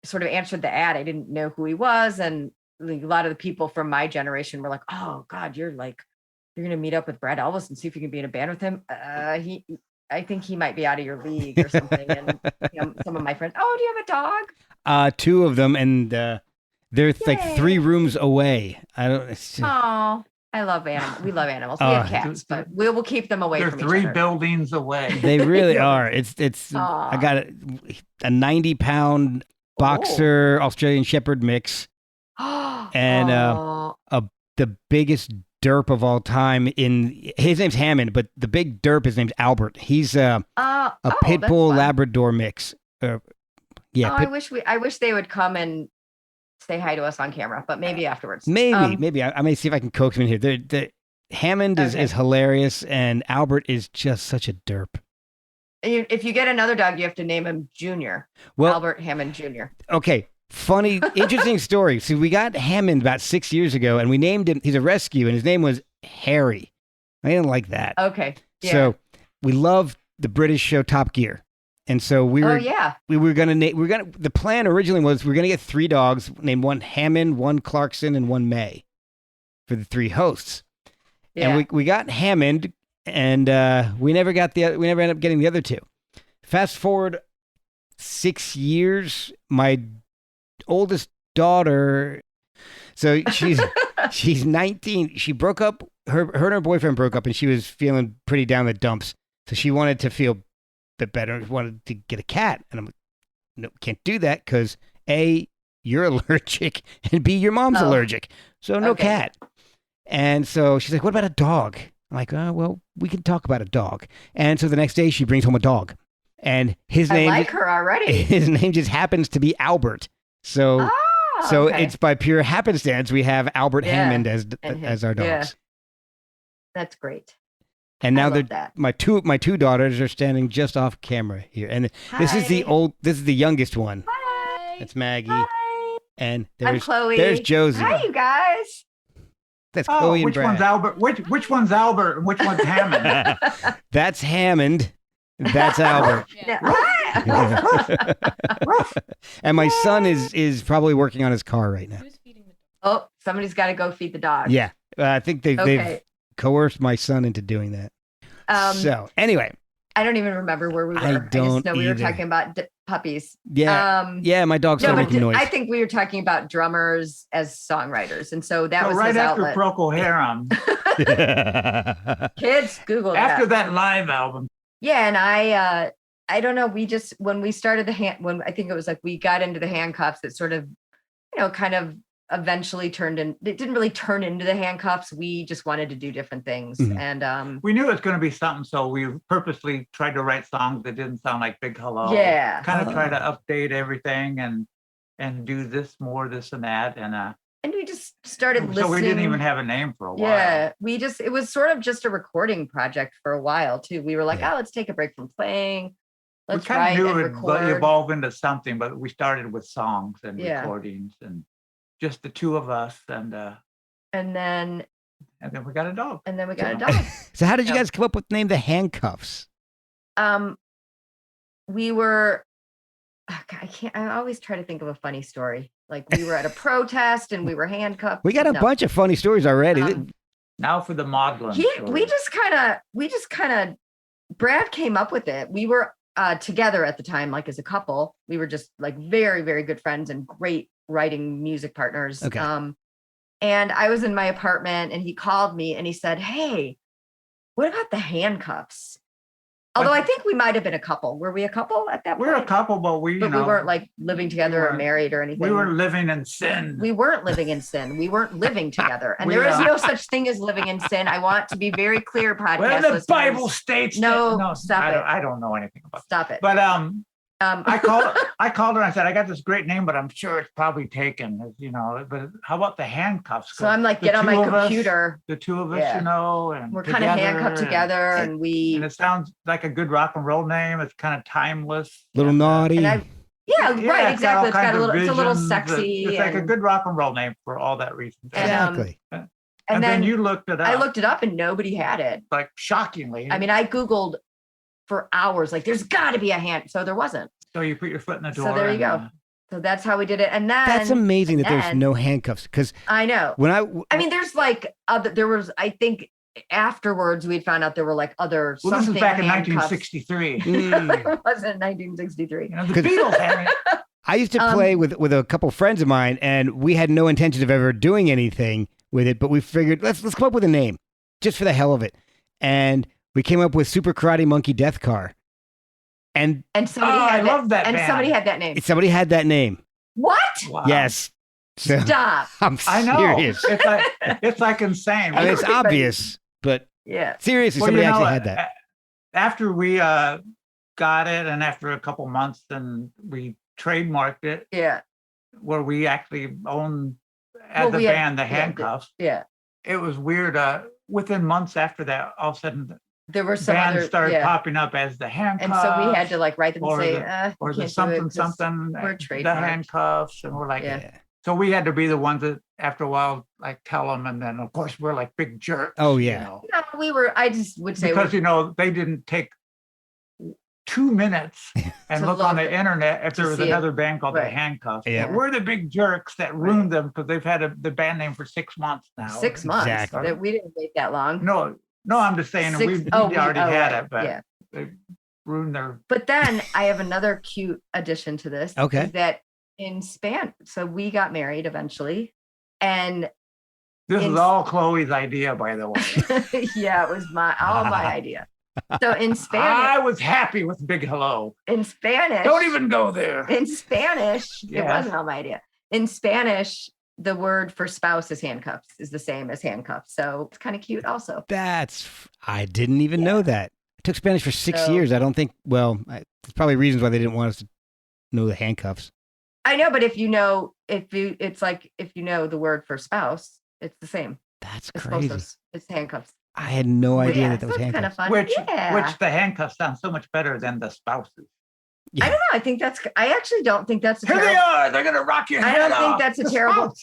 sort of answered the ad. I didn't know who he was, and a lot of the people from my generation were like, "Oh God, you're gonna meet up with Brad Elvis and see if you can be in a band with him." I think he might be out of your league or something. And some of my friends, "Oh, do you have a dog?"
2 of them, and they're like 3 rooms away. I don't.
Oh, I love animals. We love animals. We have cats, but we will keep them away.
They're
from
3
each other.
buildings away.
They really are. It's. I got a 90-pound boxer Australian Shepherd mix, and the biggest derp of all time. His name's Hammond, but the big derp, his name's Albert. He's a pit bull Labrador mix.
I wish they would come and say hi to us on camera, but maybe afterwards.
Maybe I may see if I can coax him in here. The Hammond is hilarious, and Albert is just such a derp.
If you get another dog, you have to name him Junior. Well, Albert Hammond Jr.
Okay. Funny, interesting story. So we got Hammond about 6 years ago, and we named him, he's a rescue, and his name was Harry. I didn't like that.
Okay. Yeah.
So we love the British show Top Gear. And so we were the plan originally was we're going to get 3 dogs, named one Hammond, one Clarkson, and one May for the 3 hosts. Yeah. And we got Hammond, and we never ended up getting the other 2. Fast forward 6 years, my oldest daughter, so she's 19. She broke up. Her and her boyfriend broke up, and she was feeling pretty down the dumps. So she wanted to feel a bit better. Wanted to get a cat, and I'm like, no, can't do that because A, you're allergic, and B, your mom's allergic. So no cat. And so she's like, what about a dog? I'm like, well, we can talk about a dog. And so the next day she brings home a dog, and his name.
I like her already.
His name just happens to be Albert. So it's by pure happenstance we have Albert Hammond as our dogs. Yeah.
That's great.
And now my two daughters are standing just off camera here, and this is the youngest one.
Hi.
That's Maggie.
Hi.
And
I'm Chloe.
There's Josie.
Hi, you guys.
That's Chloe and
which
Brad.
One's Albert? Which one's Albert and which one's Hammond?
That's Hammond. That's Albert. And my son is probably working on his car right now.
Who's feeding the dog?
Oh, somebody's got to go feed the dog.
Yeah, I think they've coerced my son into doing that. So anyway,
I don't even remember where we were.
I just know
we were talking about puppies.
Yeah. Yeah, my dog started making noise.
I think we were talking about drummers as songwriters. And so that was
right
his
after
outlet.
Procol Harum.
Kids, Google
after that live album.
Yeah, and I don't know, we just, when we started when I think it was like we got into the Handcuffs, it sort of, kind of eventually it didn't really turn into the Handcuffs. We just wanted to do different things.
Mm-hmm.
And
we knew it was going to be something, so we purposely tried to write songs that didn't sound like Big Hello.
Yeah.
Kind of try to update everything and do this and that.
And we just started listening.
So we didn't even have a name for a while.
Yeah, it was sort of just a recording project for a while too. We were like, let's take a break from playing. Let's write and record.
We kind of knew it would evolve into something, but we started with songs and recordings and just the two of us. And then we got a dog.
So how did you guys come up with the name The Handcuffs?
We were, I always try to think of a funny story. Like we were at a protest and we were handcuffed.
We got a bunch of funny stories already.
Now for the maudlin.
We just kind of, Brad came up with it. We were together at the time, like as a couple. We were just like very, very good friends and great writing music partners.
Okay.
And I was in my apartment and he called me and he said, "Hey, what about the Handcuffs?" Although I think we might have been a couple. Were we a couple at that point?
We were a couple, but we
weren't like living together or married or anything.
We were living in sin.
We weren't living in sin. We weren't living together. And there is no such thing as living in sin. I want to be very clear, podcast
well, the
listeners.
Bible states
no, stop it.
I don't know anything about
Stop it.
But I called her and I said, I got this great name, but I'm sure it's probably taken, but how about the Handcuffs?
So I'm like, get on my computer.
The two of us, and
we're kind of handcuffed together and
it sounds like a good rock and roll name. It's kind of timeless.
Little naughty.
Right, exactly. It's a little sexy.
It's like a good rock and roll name for all that reason.
Exactly.
And then you looked it up.
I looked it up and nobody had it.
Like shockingly.
I mean, I Googled for hours, like there's got to be a hand. So there wasn't.
So you put your foot in the door.
So there you go. So that's how we did it. And then
that's amazing that there's no handcuffs. Because
I know.
I
mean, there's like there was, I think afterwards we'd found out there were like other.
Well, this was back in 1963.
It wasn't 1963.
The Beatles had it.
I used to play with a couple friends of mine, and we had no intention of ever doing anything with it. But we figured let's come up with a name just for the hell of it, and we came up with Super Karate Monkey Death Car. And
somebody had that name.
Somebody had that name.
What?
Wow.
Yes. So,
stop.
I'm serious.
It's like insane.
I mean, it's obvious, but seriously, somebody actually had that.
After we got it, and after a couple months, then we trademarked it.
Yeah.
Where we actually owned the band, the Handcuffs.
Yeah.
It was weird. Within months after that, all of a sudden,
there were some
bands started popping up as the Handcuffs,
and so we had to like write them and say,
or the something,
we're
the Handcuffs, and we're like, So we had to be the ones that, after a while, like tell them, and then of course we're like big jerks.
Oh yeah.
No, we were. I just would say
because they didn't take 2 minutes and look on the internet if there was another band called the Handcuffs.
Yeah.
We're the big jerks that ruined them because they've had the band name for 6 months now.
6 months.
Exactly.
We didn't wait that long.
No, I'm just saying we already had it, but they ruined their.
But then I have another cute addition to this.
Okay.
Is that in Spanish. So we got married eventually, and
this is all Chloe's idea, by the way.
Yeah, it was all my idea. So in Spanish,
I was happy with Big Hello.
In Spanish,
don't even go there.
In Spanish, it wasn't all my idea. In Spanish, the word for spouse is handcuffs, is the same as handcuffs. So it's kind of cute also.
I didn't even know that. I took Spanish for 6 years. I don't think, there's probably reasons why they didn't want us to know the handcuffs.
I know, but if you know the word for spouse, it's the same.
That's crazy.
It's handcuffs.
I had no idea that was handcuffs.
Kind of fun.
Which the handcuffs sound so much better than the spouses.
Yeah. I don't know. I actually don't think that's
Here they are. They're gonna rock your head off.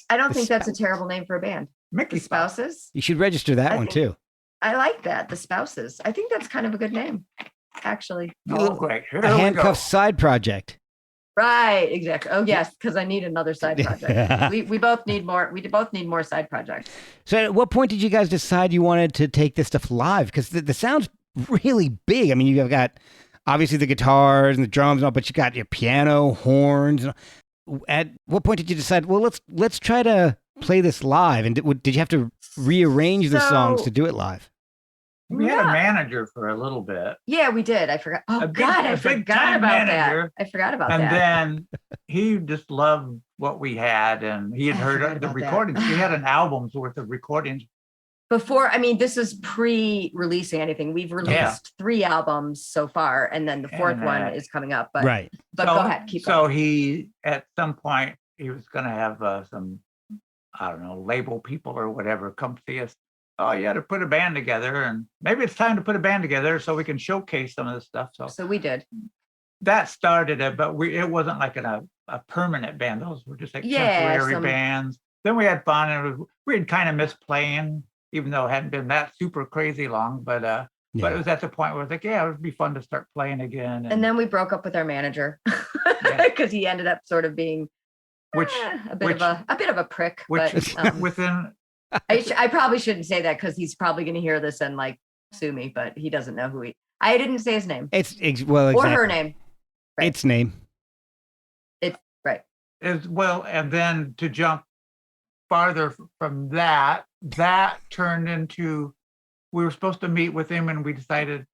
I don't think that's a terrible name for a band.
Mickey
Spouses.
You should register that one too.
I like that. The Spouses. I think that's kind of a good name, actually.
Oh, great.
A Handcuffs side project.
Right. Exactly. Oh, yes. Because I need another side project. we both need more. We both need more side projects.
So, at what point did you guys decide you wanted to take this stuff live? Because the sound's really big. I mean, you've got obviously the guitars and the drums and all, but you got your piano, horns. At what point did you decide, well, let's try to play this live? And did you have to rearrange the songs to do it live?
We had a manager for a little bit.
Yeah, we did. I forgot. Oh, God, I forgot about that. I forgot about that.
And then he just loved what we had, and he had heard the recordings. We had an album's worth of recordings.
Before, I mean, this is pre-releasing anything. We've released 3 albums so far, and then the 4th one is coming up. But
right.
But go ahead, keep going.
So he, at some point, he was going to have some, I don't know, label people or whatever come see us. Oh, you got to put a band together, and maybe it's time to put a band together so we can showcase some of this stuff.
So we did.
That started it, but it wasn't like a permanent band. Those were just like temporary bands. Then we had fun, and we had kind of missed playing, even though it hadn't been that super crazy long. But it was at the point where it was like, it would be fun to start playing again.
And then we broke up with our manager because he ended up sort of being a bit of a prick.
Within.
I probably shouldn't say that because he's probably going to hear this and like sue me, but he doesn't know who I didn't say his name. Or her name.
Right. Its name.
It's right.
And then to jump farther from that turned into, we were supposed to meet with him, and we decided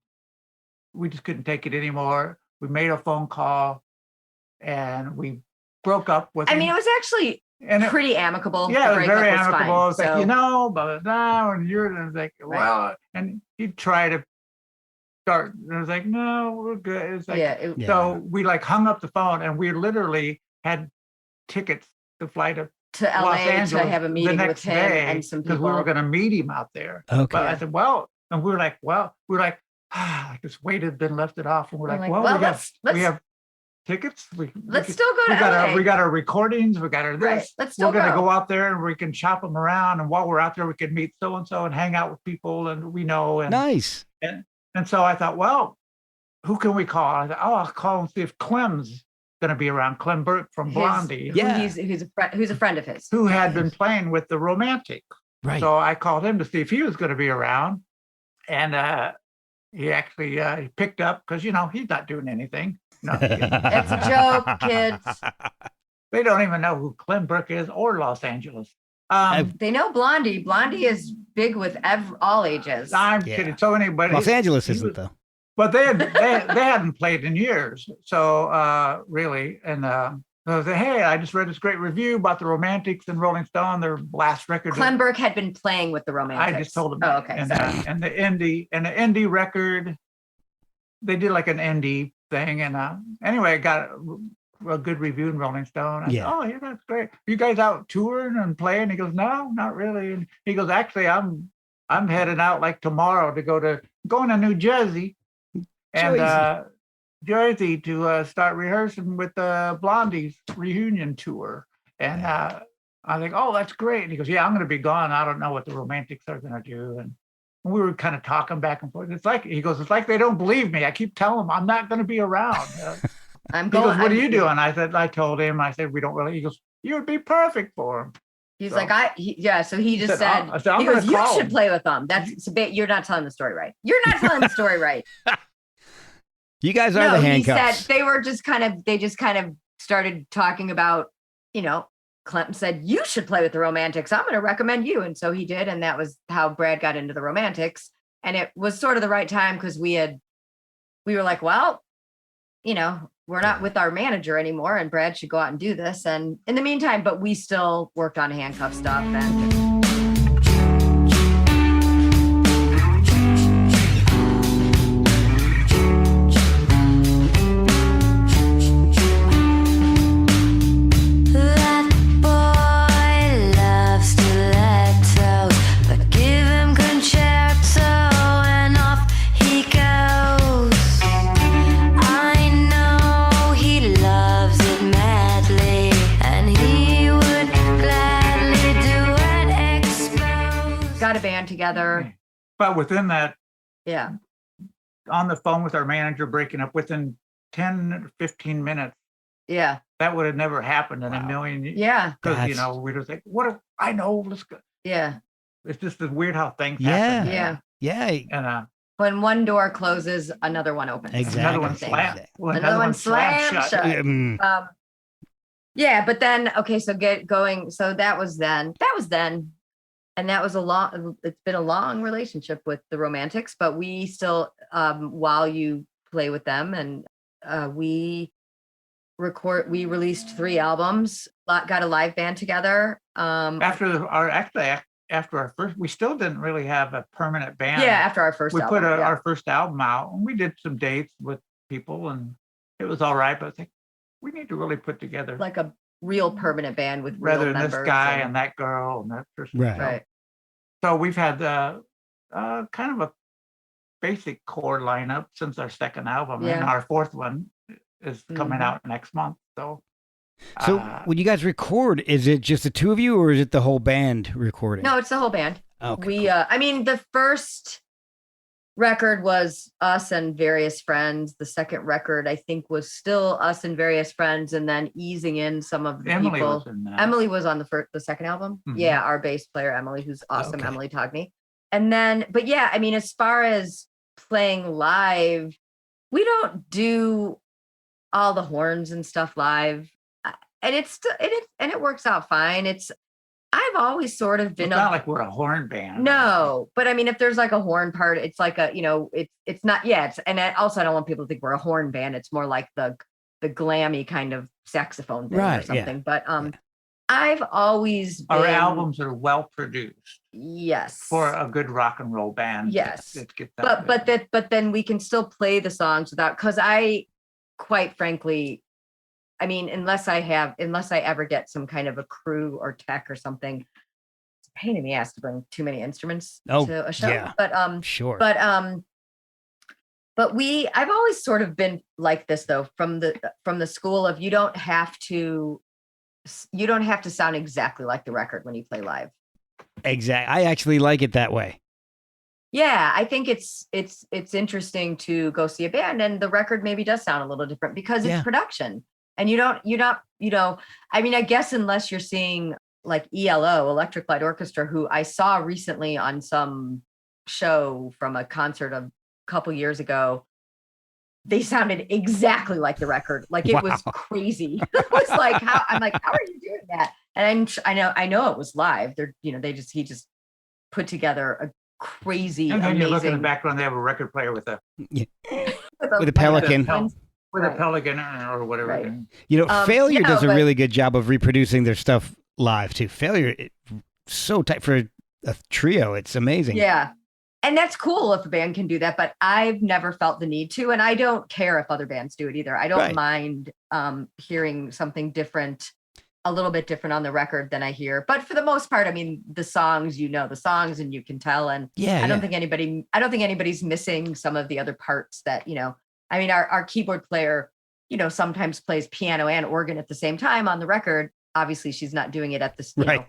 we just couldn't take it anymore. We made a phone call, and we broke up with him.
I mean, it was actually pretty amicable.
Yeah, it was very amicable. It's like, blah, blah, blah, and you're like, well, and he tried to start, and I was like, no, we're good. It's like, so we like hung up the phone, and we literally had tickets to fly to
LA
Los Angeles
to have a meeting with him and some people.
Because we were going to meet him out there.
Okay.
But I said, and we were like, like this weight had been lifted off, and we're like, we have tickets.
Let's still go to LA.
We got our recordings. We got our this.
Right. Let's still
We're going to go out there, and we can shop them around. And while we're out there, we can meet so and so and hang out with people, and we know. And,
nice.
And so I thought, well, who can we call? I thought, I'll call and see if Clem's going to be around. Clem Burke from Blondie.
Who's a friend of his.
Who had been playing with the Romantics.
Right.
So I called him to see if he was going to be around. And he actually he picked up because, he's not doing anything. No,
it's a joke, kids.
They don't even know who Clem Burke is or Los Angeles.
They know Blondie. Blondie is big with all ages.
I'm kidding. So anybody.
Los Angeles isn't, though.
But they hadn't played in years. So really, and I said, hey, I just read this great review about the Romantics and Rolling Stone, their last record.
Clem Burke had been playing with the Romantics.
I just told him.
Oh, okay.
And the indie record, they did like an indie thing. And anyway, I got a good review in Rolling Stone. I said, oh, yeah, that's great. You guys out touring and playing? He goes, no, not really. And he goes, actually, I'm heading out like tomorrow to going to New Jersey. And Jersey to start rehearsing with the Blondie's reunion tour. And I think, oh, that's great. And he goes, yeah, I'm going to be gone. I don't know what the Romantics are going to do. And we were kind of talking back and forth. It's like they don't believe me. I keep telling them I'm not going to be around. He goes, what are you doing? I told him, we don't really. He goes, you would be perfect for him.
He's so he just said, he goes, you should play with them. You're not telling the story right. You're not telling the story right.
You guys are the Handcuffs.
He said they just kind of started talking about, Clinton said, you should play with the Romantics. I'm going to recommend you. And so he did. And that was how Brad got into the Romantics. And it was sort of the right time because we were like, well, we're not with our manager anymore and Brad should go out and do this. And in the meantime, but we still worked on Handcuff stuff and got a band together.
But within that,
on
the phone with our manager breaking up within 10 or 15 minutes.
Yeah.
That would have never happened in a million years.
Yeah.
Because, we're just like, I know, let's go.
Yeah.
It's just weird how things happen.
Yeah.
And
when one door closes, another one opens.
Exactly.
Another one slams. Well,
Another one slams shut. Yeah, but then okay, so get going. So that was then, and that was it's been a long relationship with the Romantics, but we still, while you play with them, and we released 3 albums, got a live band together.
After our first, we still didn't really have a permanent band.
Yeah, after our first album.
We put our first album out, and we did some dates with people, and it was all right, but I think we need to really put together
like a real permanent band with
rather
real
than
members
this guy and that girl and that person.
Right.
So we've had kind of a basic core lineup since our second album, and our fourth one is coming out next month. So
when you guys record, is it just the 2 of you, or is it the whole band recording?
No, it's the whole band.
Okay,
cool. I mean, the first record was us and various friends. The second record, I think, was still us and various friends, and then easing in some of the people. Emily was on the second album. Mm-hmm. Yeah, our bass player Emily, who's awesome. Okay. Emily Togney. And then, but yeah, I mean, as far as playing live, we don't do all the horns and stuff live, and it works out fine. I've always sort of been
not like we're a horn band.
No, but I mean, if there's like a horn part, it's like it's not yet. And also, I don't want people to think we're a horn band. It's more like the glammy kind of saxophone thing or something. Yeah. But I've always been,
our albums are well produced.
Yes,
for a good rock and roll band.
Yes, but then we can still play the songs without, because I, quite frankly, I mean, unless I ever get some kind of a crew or tech or something, it's a pain in the ass to bring too many instruments to a show. Yeah. But
sure.
But I've always sort of been like this though, from the school of you don't have to sound exactly like the record when you play live.
Exactly. I actually like it that way.
Yeah, I think it's interesting to go see a band and the record maybe does sound a little different because it's production. And you're not, I mean, I guess unless you're seeing like ELO, Electric Light Orchestra, who I saw recently on some show from a concert a couple years ago, they sounded exactly like the record. Like it was crazy. It was like, how are you doing that? And I know it was live. He just put together a crazy,
and then
amazing.
You look in the background, they have a record player with a
Pelican.
With a Pelican or whatever.
Right.
Failure does a really good job of reproducing their stuff live too. Failure, so tight for a trio. It's amazing.
Yeah. And that's cool if a band can do that, but I've never felt the need to, and I don't care if other bands do it either. I don't mind hearing something different, a little bit different on the record than I hear. But for the most part, I mean, the songs, the songs and you can tell. And I don't think anybody's missing some of the other parts that, I mean, our keyboard player, sometimes plays piano and organ at the same time on the record. Obviously, she's not doing it at this, because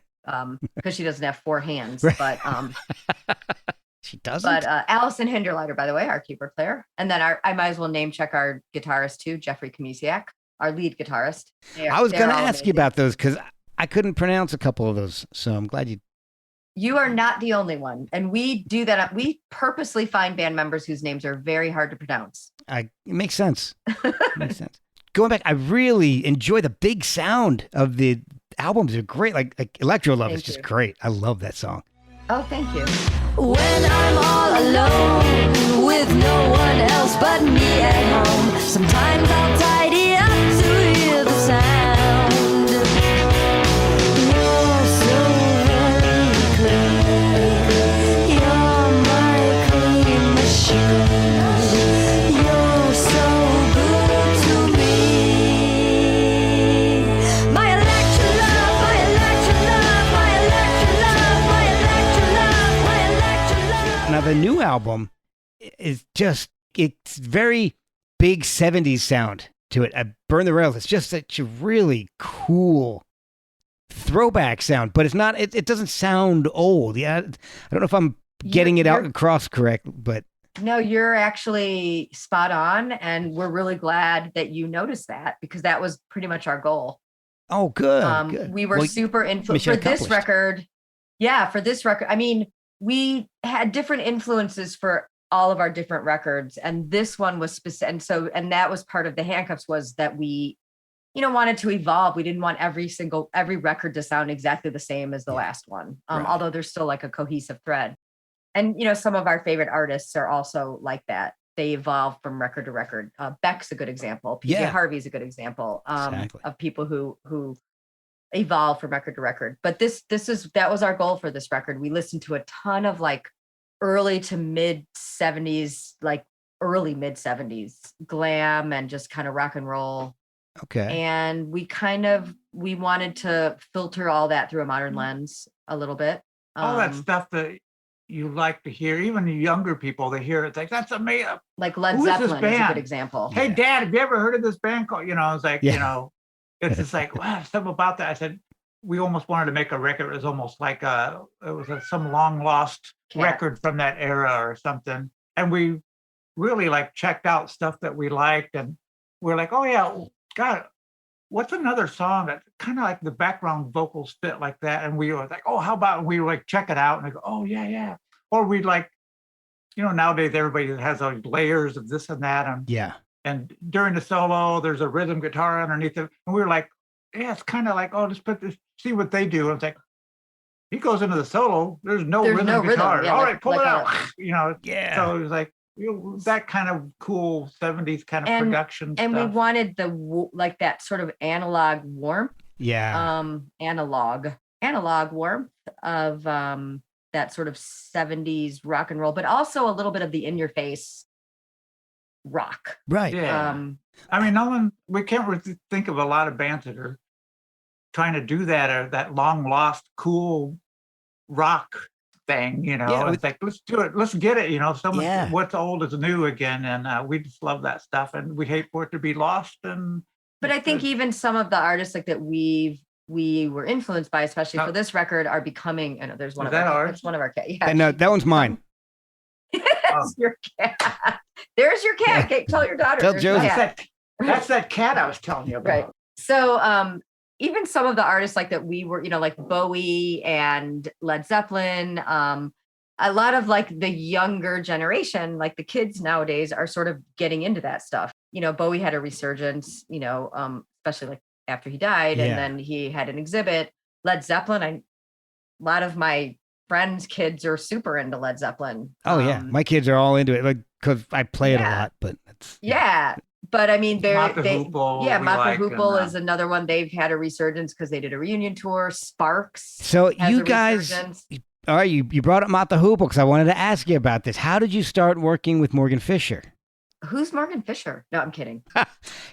she doesn't have 4 hands. Right. But
she doesn't.
But Allison Hinderleiter, by the way, our keyboard player, and then I might as well name check our guitarist too, Jeffrey Kamisiak, our lead guitarist.
I was going to ask you about those because I couldn't pronounce a couple of those, so I'm glad you.
You are not the only one. And we do that. We purposely find band members whose names are very hard to pronounce.
It makes sense. Makes sense. Going back, I really enjoy the big sound of the albums. They're great. Like Electro Love is just great. I love that song.
Oh, thank you.
When I'm all alone with no one else but me at home, sometimes I'll tidy up to hear the sound.
Now, the new album is it's very big 70s sound to it. Burn the Rails. It's just such a really cool throwback sound, but it's not, it doesn't sound old. Yeah. I don't know if I'm getting it out across correct, but.
No, you're actually spot on. And we're really glad that you noticed that because that was pretty much our goal.
Oh, good. Good.
We were super influenced for this record. Yeah. For this record. I mean, we had different influences for all of our different records. And this one was specific. And that was part of the Handcuffs, was that we, wanted to evolve. We didn't want every record to sound exactly the same as the last one. Although there's still like a cohesive thread. And, some of our favorite artists are also like that. They evolve from record to record. Beck's a good example. PJ Harvey's a good example of people who evolve from record to record. But that was our goal for this record. We listened to a ton of like early to mid 70s, like early mid 70s glam and just kind of rock and roll.
Okay.
And we wanted to filter all that through a modern lens a little bit.
All that stuff that you like to hear, even the younger people, they hear it like, that's amazing.
Like Led Zeppelin is a good example.
Hey, Dad, have you ever heard of this band called, it's like, it's just like, wow, something about that. I said, we almost wanted to make a record. It was almost like some long lost record from that era or something. And we really like checked out stuff that we liked. And we're like, oh yeah, God, what's another song that kind of like the background vocals fit like that? And we were like, oh, how about, we were like, check it out. And they go, oh yeah. Or we'd like, nowadays everybody has those layers of this and that. And during the solo, there's a rhythm guitar underneath it. And we were like, yeah, it's kind of like, oh, just put this, see what they do. And it's like, he goes into the solo, there's no rhythm guitar.
Yeah,
all right, pull it out.
Yeah.
So it was like, that kind of cool 70s kind of production
and
stuff.
we wanted like that sort of analog warmth. Analog warmth of that sort of 70s rock and roll, but also a little bit of the in your face rock.
Right.
Yeah. I mean, we can't really think of a lot of bands that are trying to do that, or that long lost cool rock thing, it's like, let's do it, let's get it, what's old is new again. And we just love that stuff, and we hate for it to be lost.
But I think even some of the artists like that we were influenced by, especially for this record, are becoming, I know there's one of our, that's one of our cat. Yeah.
No, that one's mine.
That's your cat. There's your cat. Tell your daughter.
Tell Josie.
That's that cat I was telling you about.
Right. So even some of the artists like that we were, like Bowie and Led Zeppelin, a lot of like the younger generation, like the kids nowadays, are sort of getting into that stuff. Bowie had a resurgence, especially like after he died, and then he had an exhibit. Led Zeppelin, a lot of my friends' kids are super into Led Zeppelin.
Oh yeah, my kids are all into it, like, because I play it a lot. But it's But I mean, Mott the Hoople is another one. They've had a resurgence because they did a reunion tour. Sparks. So you guys, all right, you brought up Mott the Hoople because I wanted to ask you about this. How did you start working with Morgan Fisher?
Who's Morgan Fisher? No, I'm kidding.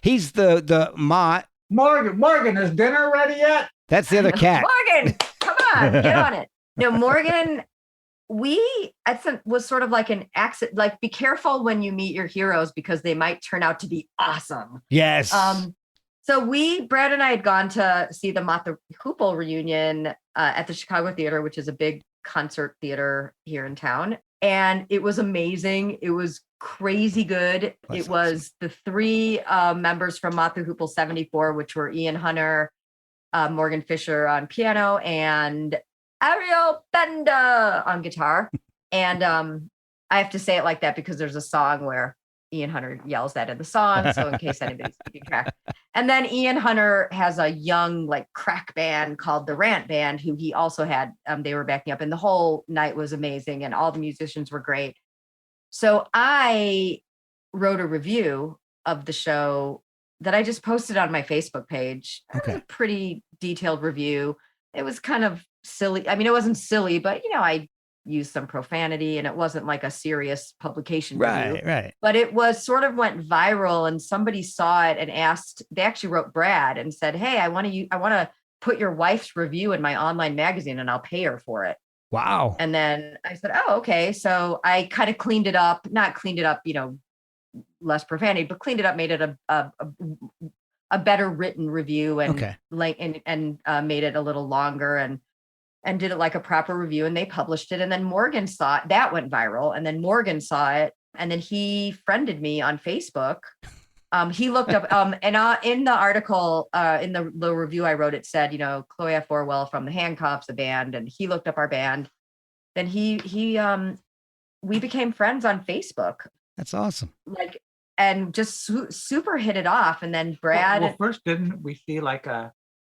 He's the Mott.
Morgan, is dinner ready yet?
That's the other cat.
Morgan, come on, get on it. No, Morgan. Was sort of like an accident, like be careful when you meet your heroes because they might turn out to be awesome.
Yes.
So Brad and I had gone to see the Mott the Hoople reunion at the Chicago Theater, which is a big concert theater here in town. And it was amazing. It was crazy good. It was the three members from Mott the Hoople 74, which were Ian Hunter, Morgan Fisher on piano, and Ariel Benda on guitar. And I have to say it like that because there's a song where Ian Hunter yells that in the song. So in case anybody's keeping track. And then Ian Hunter has a young like crack band called the Rant Band, who he also had, they were backing up, and the whole night was amazing and all the musicians were great. So I wrote a review of the show that I just posted on my Facebook page.
Okay.
A pretty detailed review. It was kind of silly. I mean, it wasn't silly, but I used some profanity, and it wasn't like a serious publication review.
Right.
But it was sort of went viral, and somebody saw it and asked. They actually wrote Brad and said, "Hey, I want to put your wife's review in my online magazine, and I'll pay her for it."
Wow.
And then I said, "Oh, okay." So I kind of cleaned it up, not cleaned it up, less profanity, but cleaned it up, made it a better written review, and made it a little longer, and did it like a proper review, and they published it. And then Morgan saw it, that went viral. And then Morgan saw it, and then he friended me on Facebook. He looked up, and in the article, in the review I wrote, it said, Chloe F. Orwell from the Handcuffs, a band, and he looked up our band. Then he we became friends on Facebook.
That's awesome.
Like, and just super hit it off. And then Brad.
Well, first, didn't we see like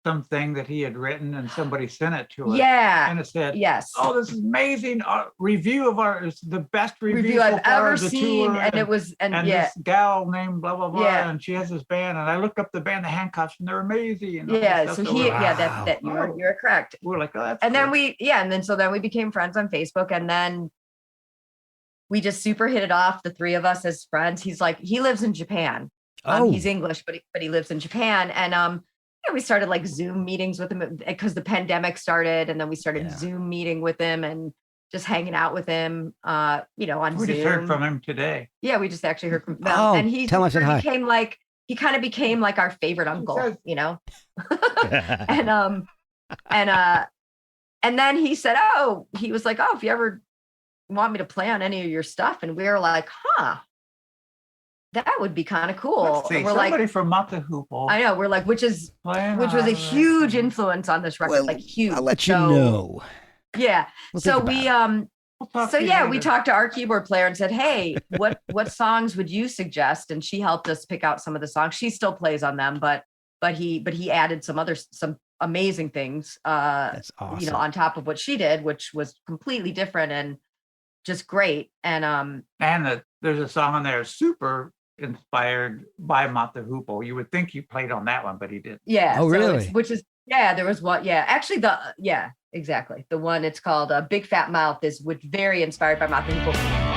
something that he had written and somebody sent it to us?
Yeah.
And it said,
yes.
"Oh, this is amazing review of it's the best review so
I've
far
ever
of the
seen."
tour.
And it was, and yeah.
This gal named blah, blah, blah.
Yeah.
And she has this band. And I looked up the band, the Handcuffs, and they're amazing. And
Yeah. So he,
wow.
yeah, that you're correct.
We're like, oh, that's
and
cool.
then we became friends on Facebook, and then we just super hit it off, the three of us as friends. He's like, he lives in Japan. He's English, but he lives in Japan. And we started like Zoom meetings with him because the pandemic started, and then we started Zoom meeting with him and just hanging out with him, on Zoom.
We just heard from him today.
Yeah, we just actually heard from him.
Oh,
and he
tell him I said hi.
He kind of became like our favorite uncle, and then he said, he was like, if you ever want me to play on any of your stuff, and we were like, that would be kind of cool.
Let's see,
we're
somebody from Mata Hoople.
I know, we're like, which was a huge influence on this record, like huge.
I'll let you know.
Yeah.
We'll
we talked to our keyboard player and said, hey, what songs would you suggest? And she helped us pick out some of the songs. She still plays on them, but he added some amazing things,
that's awesome.
On top of what she did, which was completely different and just great. And
there's a song on there super inspired by Mata Hoople. You would think he played on that one, but he didn't.
Yeah.
Oh, really?
There was one. Yeah, actually exactly. The one, it's called Big Fat Mouth, is very inspired by Mata Hoople.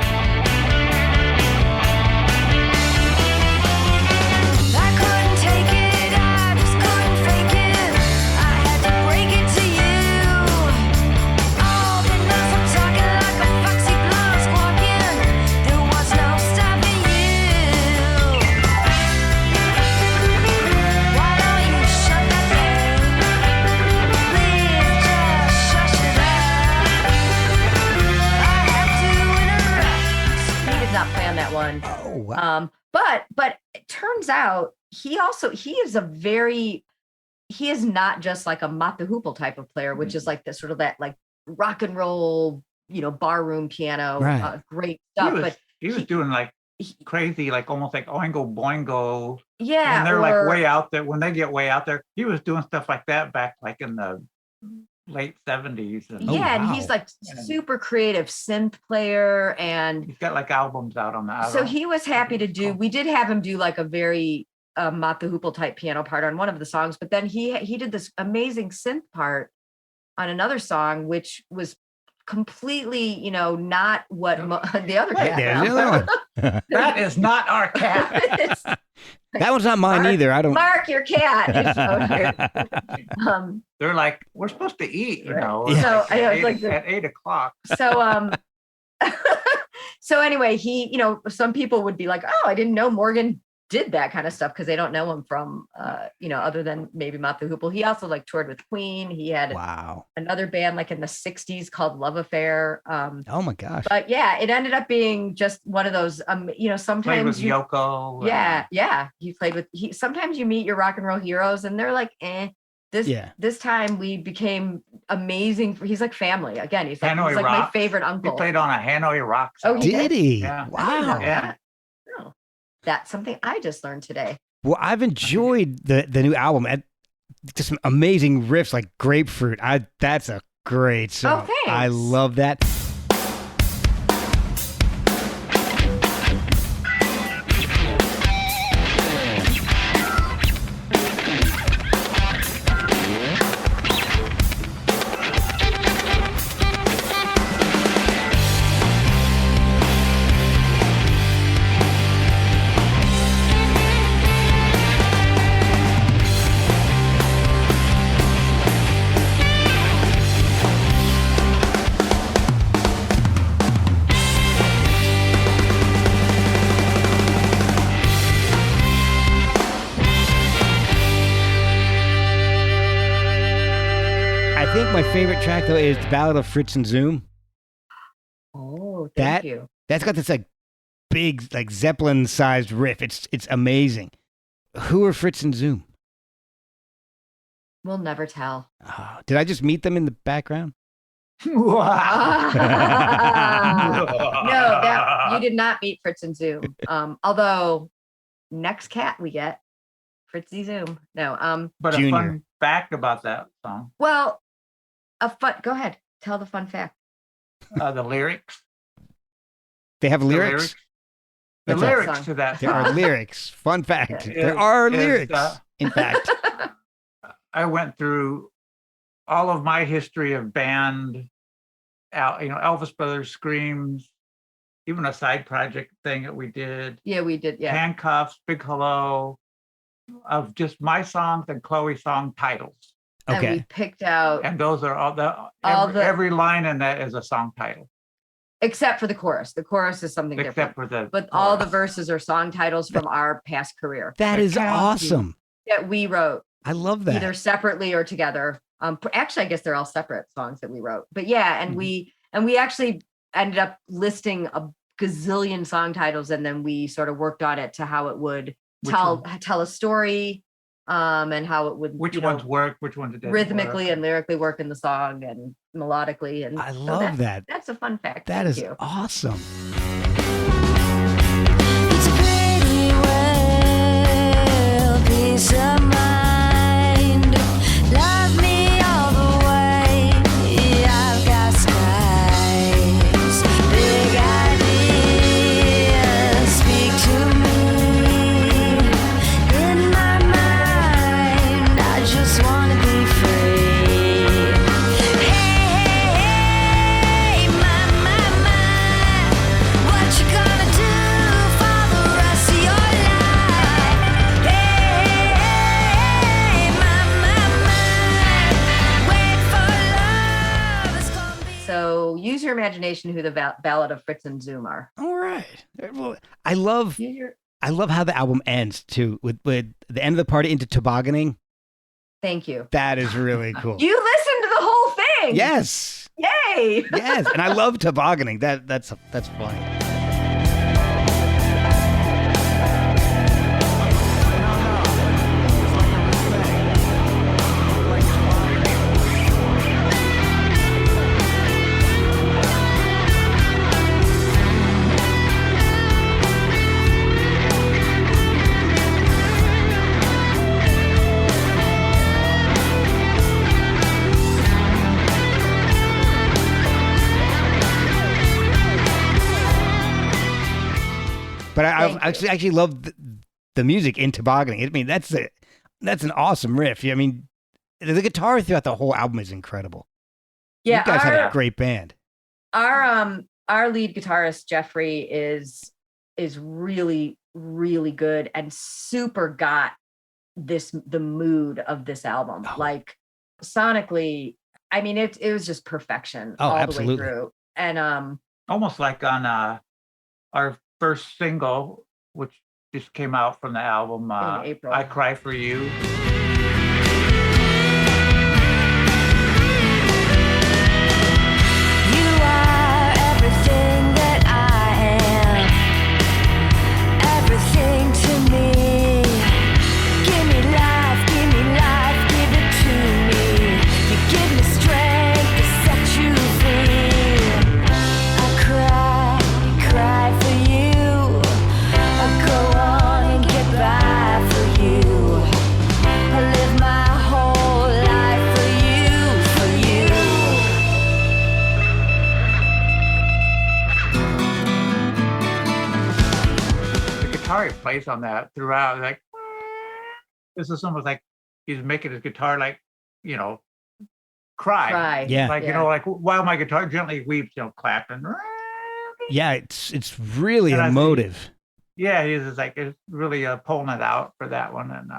One.
Oh, wow.
But it turns out he is not just like a Mata Hoople type of player, which is like the sort of that like rock and roll, barroom piano,
right.
Great stuff.
He was doing like crazy, like almost like Oingo Boingo.
Yeah.
And they're like way out there. When they get way out there, he was doing stuff like that back like in the late 70s.
And he's like super creative synth player, and
he's got like albums out on that.
So he was happy to do, we did have him do like a very Mata Hoople type piano part on one of the songs, but then he did this amazing synth part on another song, which was completely, not what the other cat.
There's the other one.
That is not our cat.
That one's not mine either. I don't.
Mark, your cat.
They're like, we're supposed to eat,
Yeah.
So
at
8 o'clock.
So so anyway, some people would be like, I didn't know Morgan did that kind of stuff, because they don't know him from other than maybe Mata Hoople. He also like toured with Queen. He had another band like in the 60s called Love Affair.
Oh my gosh.
But yeah, it ended up being just one of those sometimes
played with Yoko.
Yeah. You played with sometimes you meet your rock and roll heroes and they're like, This time we became amazing. He's like family. Again, he's like my favorite uncle.
He played on a Hanoi Rock
song.
Oh,
did he?
Yeah.
Wow.
Yeah.
That's something I just learned today.
Well, I've enjoyed the new album. Just some amazing riffs like Grapefruit. That's a great song.
Oh, thanks.
I love that. I think my favorite track though is the Ballad of Fritz and Zoom.
Oh, thank you.
That's got this like big like Zeppelin-sized riff. It's amazing. Who are Fritz and Zoom?
We'll never tell.
Oh, did I just meet them in the background?
No, did not meet Fritz and Zoom. Although next cat we get Fritzy Zoom. No.
But
Junior.
a fun fact about that song,
Well, go ahead. Tell the fun fact.
the lyrics.
They have lyrics.
The
That's a
lyrics
song.
to that
There
song.
are lyrics. Fun fact.
Is-
There are
is,
lyrics. In fact,
I went through all of my history of band, Elvis Brothers, Screams, even a side project thing that we did,
Yeah, we did. Yeah.
Handcuffs, Big Hello, of just my songs and Chloe's song titles.
And we
okay.
picked out,
And those are every line in that is a song title,
except for the chorus. The chorus is something different.
except for the.
But all the
chorus.
verses are song titles from our past career
That is awesome.
that we wrote
I love that.
either separately or together. Actually, I guess they're all separate songs that we wrote. But yeah, and we actually ended up listing a gazillion song titles, and then we sort of worked on it to how it would tell a story, and how it would
Which ones work, which ones didn't
rhythmically
work.
and lyrically work in the song and melodically. And
I
so
love that.
That's a fun fact.
That
Thank
is
you.
awesome.
It's a pretty well, peace of mind. Love me all the way. I've got skies, big ideas. Speak to me in my mind. I just wanna be free. Hey, my, what you gonna do for the rest of your life? Hey, my, wait for love. It's gonna be.
So use your imagination who the Ballad of Fritz and Zoom are.
All right. Well, I love how the album ends too, with the end of the party into tobogganing.
Thank you.
That is really cool.
You listened to the whole thing.
Yes.
Yay.
Yes. And I love tobogganing. That's funny. But I
Thank you.
actually love the music in tobogganing. I mean, that's an awesome riff. I mean, the guitar throughout the whole album is incredible.
Yeah.
You guys have a great band.
Our lead guitarist Jeffrey is really, really good and super got the mood of this album.
Oh.
Like sonically, I mean it was just perfection
Oh,
all
absolutely.
the way through. And
Almost like on our first single, which just came out from the album,
in April.
I Cry for You.
You are everything that I am, everything to me. Give me life, give it to me. You give me strength to set you free. I cry for you. I go on and get by for you. I live my whole life for you, for you.
The guitar he plays on that throughout, like, this is almost like he's making his guitar like, cry.
Yeah.
Like, like while my guitar gently weeps, clapping.
Yeah, it's really
And I think-
emotive.
Yeah, he's just like, it's really pulling it out for that one. And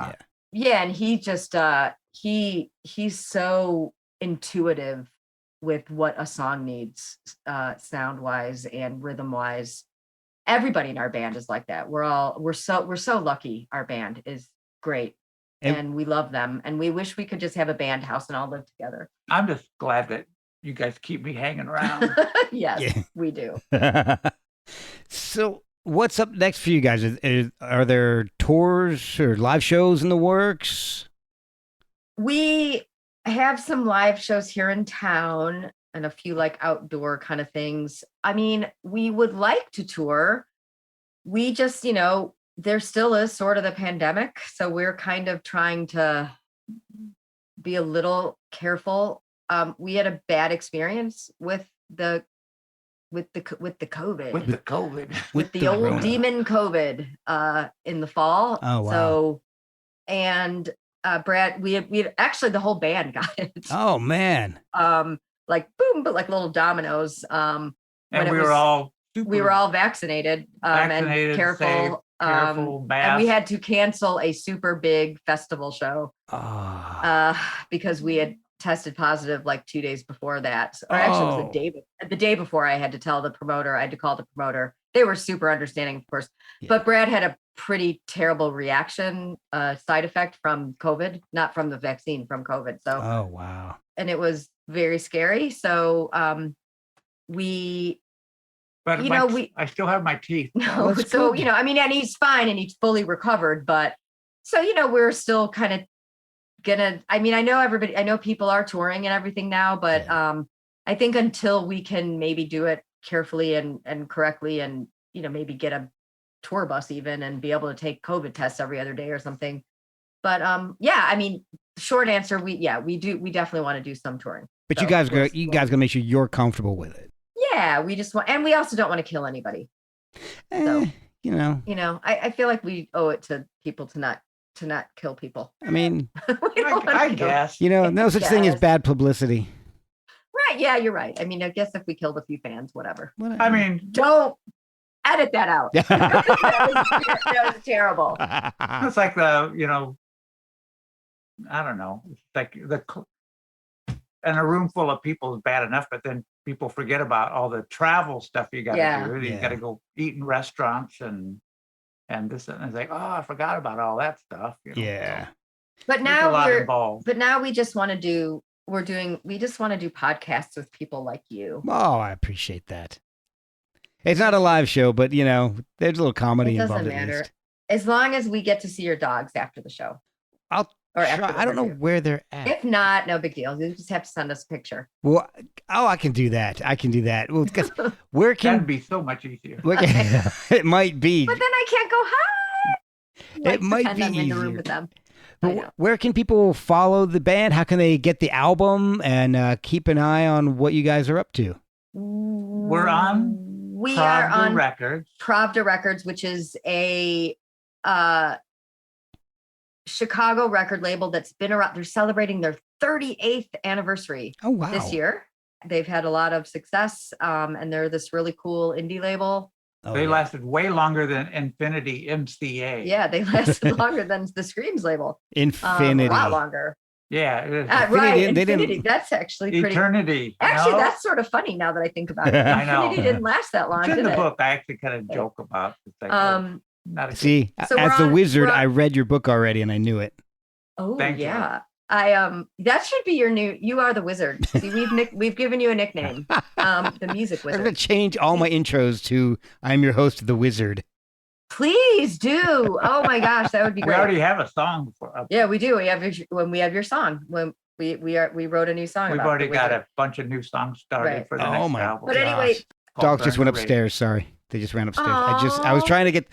yeah, and he just he's so intuitive with what a song needs, sound wise and rhythm wise. Everybody in our band is like that. We're so lucky. Our band is great. And we love them. And we wish we could just have a band house and all live together.
I'm just glad that you guys keep me hanging around.
Yes,
Yeah.
we do.
So, what's up next for you guys? Are there tours or live shows in the works?
We have some live shows here in town. and a few like outdoor kind of things. I mean, we would like to tour. We just, there still is sort of the pandemic. So we're kind of trying to be a little careful. We had a bad experience with the COVID.
With the COVID.
With the old
Corona.
demon COVID in the fall.
Oh, wow.
So, and Brad, we had actually the whole band got it.
Oh man.
Like boom, but like little dominoes.
And we were all
vaccinated, and careful.
Safe, careful,
and we had to cancel a super big festival show because we had tested positive like 2 days before that. Or actually it was the day before. I had to tell the promoter. I had to call the promoter. They were super understanding, of course. Yeah. But Brad had a pretty terrible reaction, side effect from COVID, not from the vaccine, from COVID. So
oh wow.
And it was very scary. So
But I still have my teeth.
No, so I mean, and he's fine and he's fully recovered, but so we're still kind of gonna. I mean, I know people are touring and everything now, but I think until we can maybe do it carefully and correctly, and maybe get a tour bus even and be able to take COVID tests every other day or something. But I mean, short answer, we definitely want to do some touring.
But
so
you guys gotta make sure you're comfortable with it.
Yeah, we just want, and we also don't want to kill anybody. So, I feel like we owe it to people to not kill people.
I mean,
I guess,
no such thing as bad publicity.
Right. Yeah, you're right. I mean, I guess if we killed a few fans, whatever.
I mean,
don't edit that out. that was terrible.
It's like I don't know. It's like and a room full of people is bad enough, but then people forget about all the travel stuff you got to do. You got to go eat in restaurants and this, and it's like, oh, I forgot about all that stuff.
Yeah.
But now we just want to do. We just want to do podcasts with people like you.
Oh, I appreciate that. It's not a live show, but there's a little comedy involved.
It doesn't matter. As long as we get to see your dogs after the show.
I don't know where they're at.
If not, no big deal. You just have to send us a picture.
Well, I can do that. Well, where can
that'd be so much easier.
It might be.
But then I can't go hi.
It might be
I'm in the
easier.
room with them.
But where can people follow the band? How can they get the album and keep an eye on what you guys are up to?
We're on.
We are on
Records.
Pravda Records, which is a Chicago record label that's been around. They're celebrating their 38th anniversary this year. They've had a lot of success, and they're this really cool indie label.
They lasted way longer than Infinity MCA.
Yeah, they lasted longer than the Screams label.
Infinity.
A lot longer.
Yeah.
Right. Infinity. That's actually pretty.
Eternity.
Actually, that's sort of funny now that I think about it.
I know.
Infinity didn't last that long.
It's in the book. I actually kind of joke about. It's like,
see,
so
as the wizard, I read your book already and I knew it.
Oh, thank you. That should be your new. You are the wizard. See, we've given you a nickname. The music wizard.
I'm gonna change all my intros to "I'm your host, the wizard."
Please do. Oh my gosh, that would be great.
We already have a song for.
Yeah, we do. We have your song. When we wrote a new song.
We've already got a bunch of new songs started for the next album.
But anyway,
dogs just went upstairs. Sorry, they just ran upstairs. I was trying to get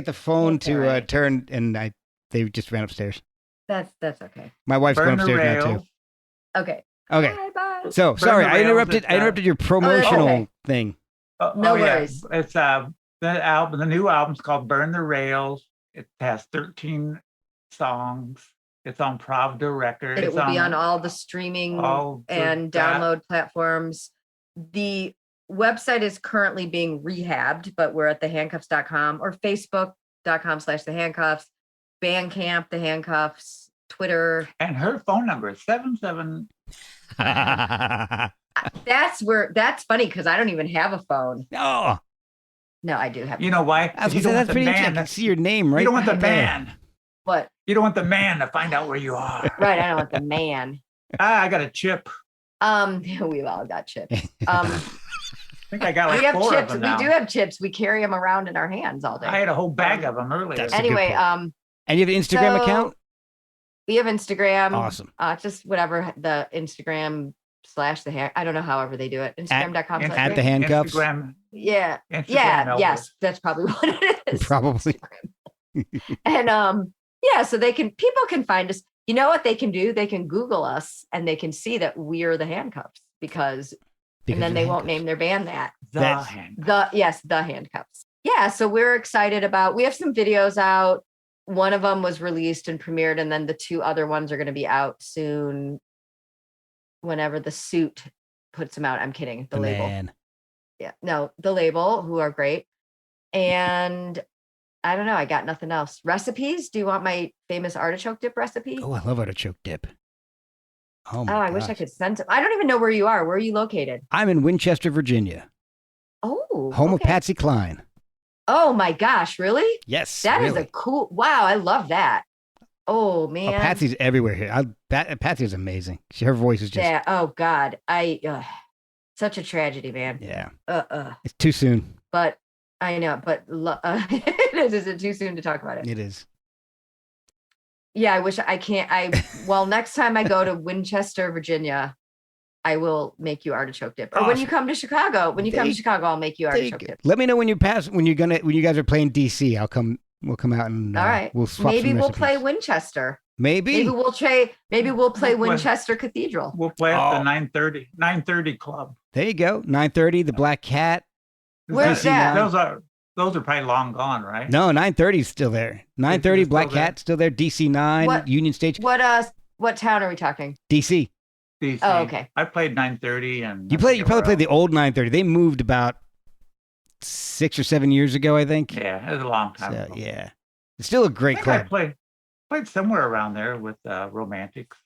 the phone to turn, and they just ran upstairs.
That's okay.
My wife's going upstairs now too.
Okay.
Bye. So sorry, I interrupted your promotional thing.
No worries.
It's the new album's called Burn the Rails. It has 13 songs. It's on Pravda Records.
It will be on all the streaming and download platforms. The website is currently being rehabbed, but we're at thehandcuffs.com or facebook.com/thehandcuffs, Bandcamp, The Handcuffs, Twitter.
And her phone number is 77.
That's funny because I don't even have a phone. No, I do have.
You know why?
That's pretty interesting. I see your name right.
You don't want the man.
What?
You don't want the man to find out where you are.
Right. I don't want the man.
I got a chip.
We've all got chips.
I think I got like 4 of them now.
We do have chips. We carry them around in our hands all day.
I had a whole bag of them earlier.
Anyway,
and you have an Instagram account?
We have Instagram.
Awesome.
Just whatever the Instagram I don't know, however they do it. Instagram.com.
At the Handcuffs.
Instagram.
Yeah.
Instagram
Yeah.
Elvis.
Yes. That's probably what it is.
Probably.
And so people can find us. You know what they can do? They can Google us and they can see that we're the Handcuffs because and then they won't name their band that.
The
Handcuffs. Yeah. So we're excited we have some videos out. One of them was released and premiered, and then the two other ones are going to be out soon. Whenever the Suit puts them out. I'm kidding. The label.
Man.
Yeah. No, the label, who are great. And I don't know. I got nothing else. Recipes? Do you want my famous artichoke dip recipe?
Oh, I love artichoke dip. Oh, my
I wish I could send it. I don't even know where you are. Where are you located?
I'm in Winchester, Virginia.
Oh.
Home of
okay.
Patsy Cline.
Oh my gosh, really?
Yes.
That is
really.
a cool. Wow, I love that. Oh man.
Oh, Patsy's everywhere here. Patsy is amazing. Her voice is just.
Yeah. Oh God. Such a tragedy, man.
Yeah.
It's
too soon.
But I know. But is it too soon to talk about it?
It is.
Yeah, I wish I can't. Well, next time I go to Winchester, Virginia, I will make you artichoke dip. Or when you come to Chicago, I'll make you artichoke dip.
Let me know when you guys are playing DC. We'll come out and
all right.
We'll swap
Maybe
some
we'll
recipes.
play Winchester.
Maybe
we'll play Winchester Cathedral.
We'll play at the 9:30 club.
There you go. 9:30, the Black Cat.
Where's that?
Those are probably long gone, right?
No, 9:30 is still there. 9:30, Black
still
Cat still there. DC 9, Union Stage.
What town are we talking?
DC.
DC.
Oh, okay.
I played 9:30 and
You probably played the old 9:30. They moved about 6 or 7 years ago, I think.
Yeah, it was a long time ago.
Yeah. It's still a great club.
I played somewhere around there with Romantics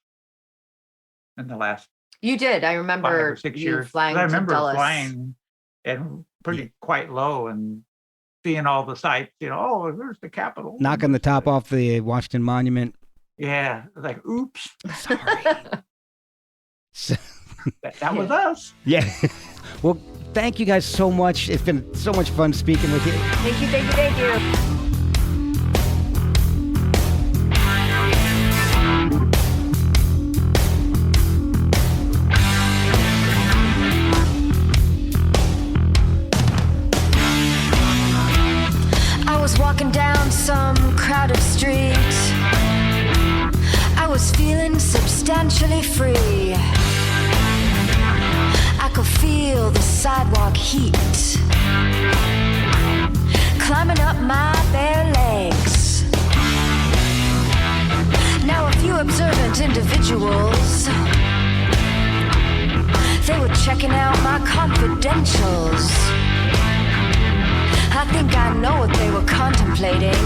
in the last
You did. I remember
5 or 6
you
years.
flying
I
to
remember
Dulles.
flying and quite low and seeing all the sights. There's the Capitol.
Knocking the top off the Washington Monument.
Yeah, like oops,
Sorry.
that was us.
Yeah. Well, thank you guys so much. It's been so much fun speaking with you.
Thank you.
I was walking down some crowded street. I was feeling substantially free. I could feel the sidewalk heat climbing up my bare legs. Now a few observant individuals, they were checking out my confidentials. I think I know what they were contemplating.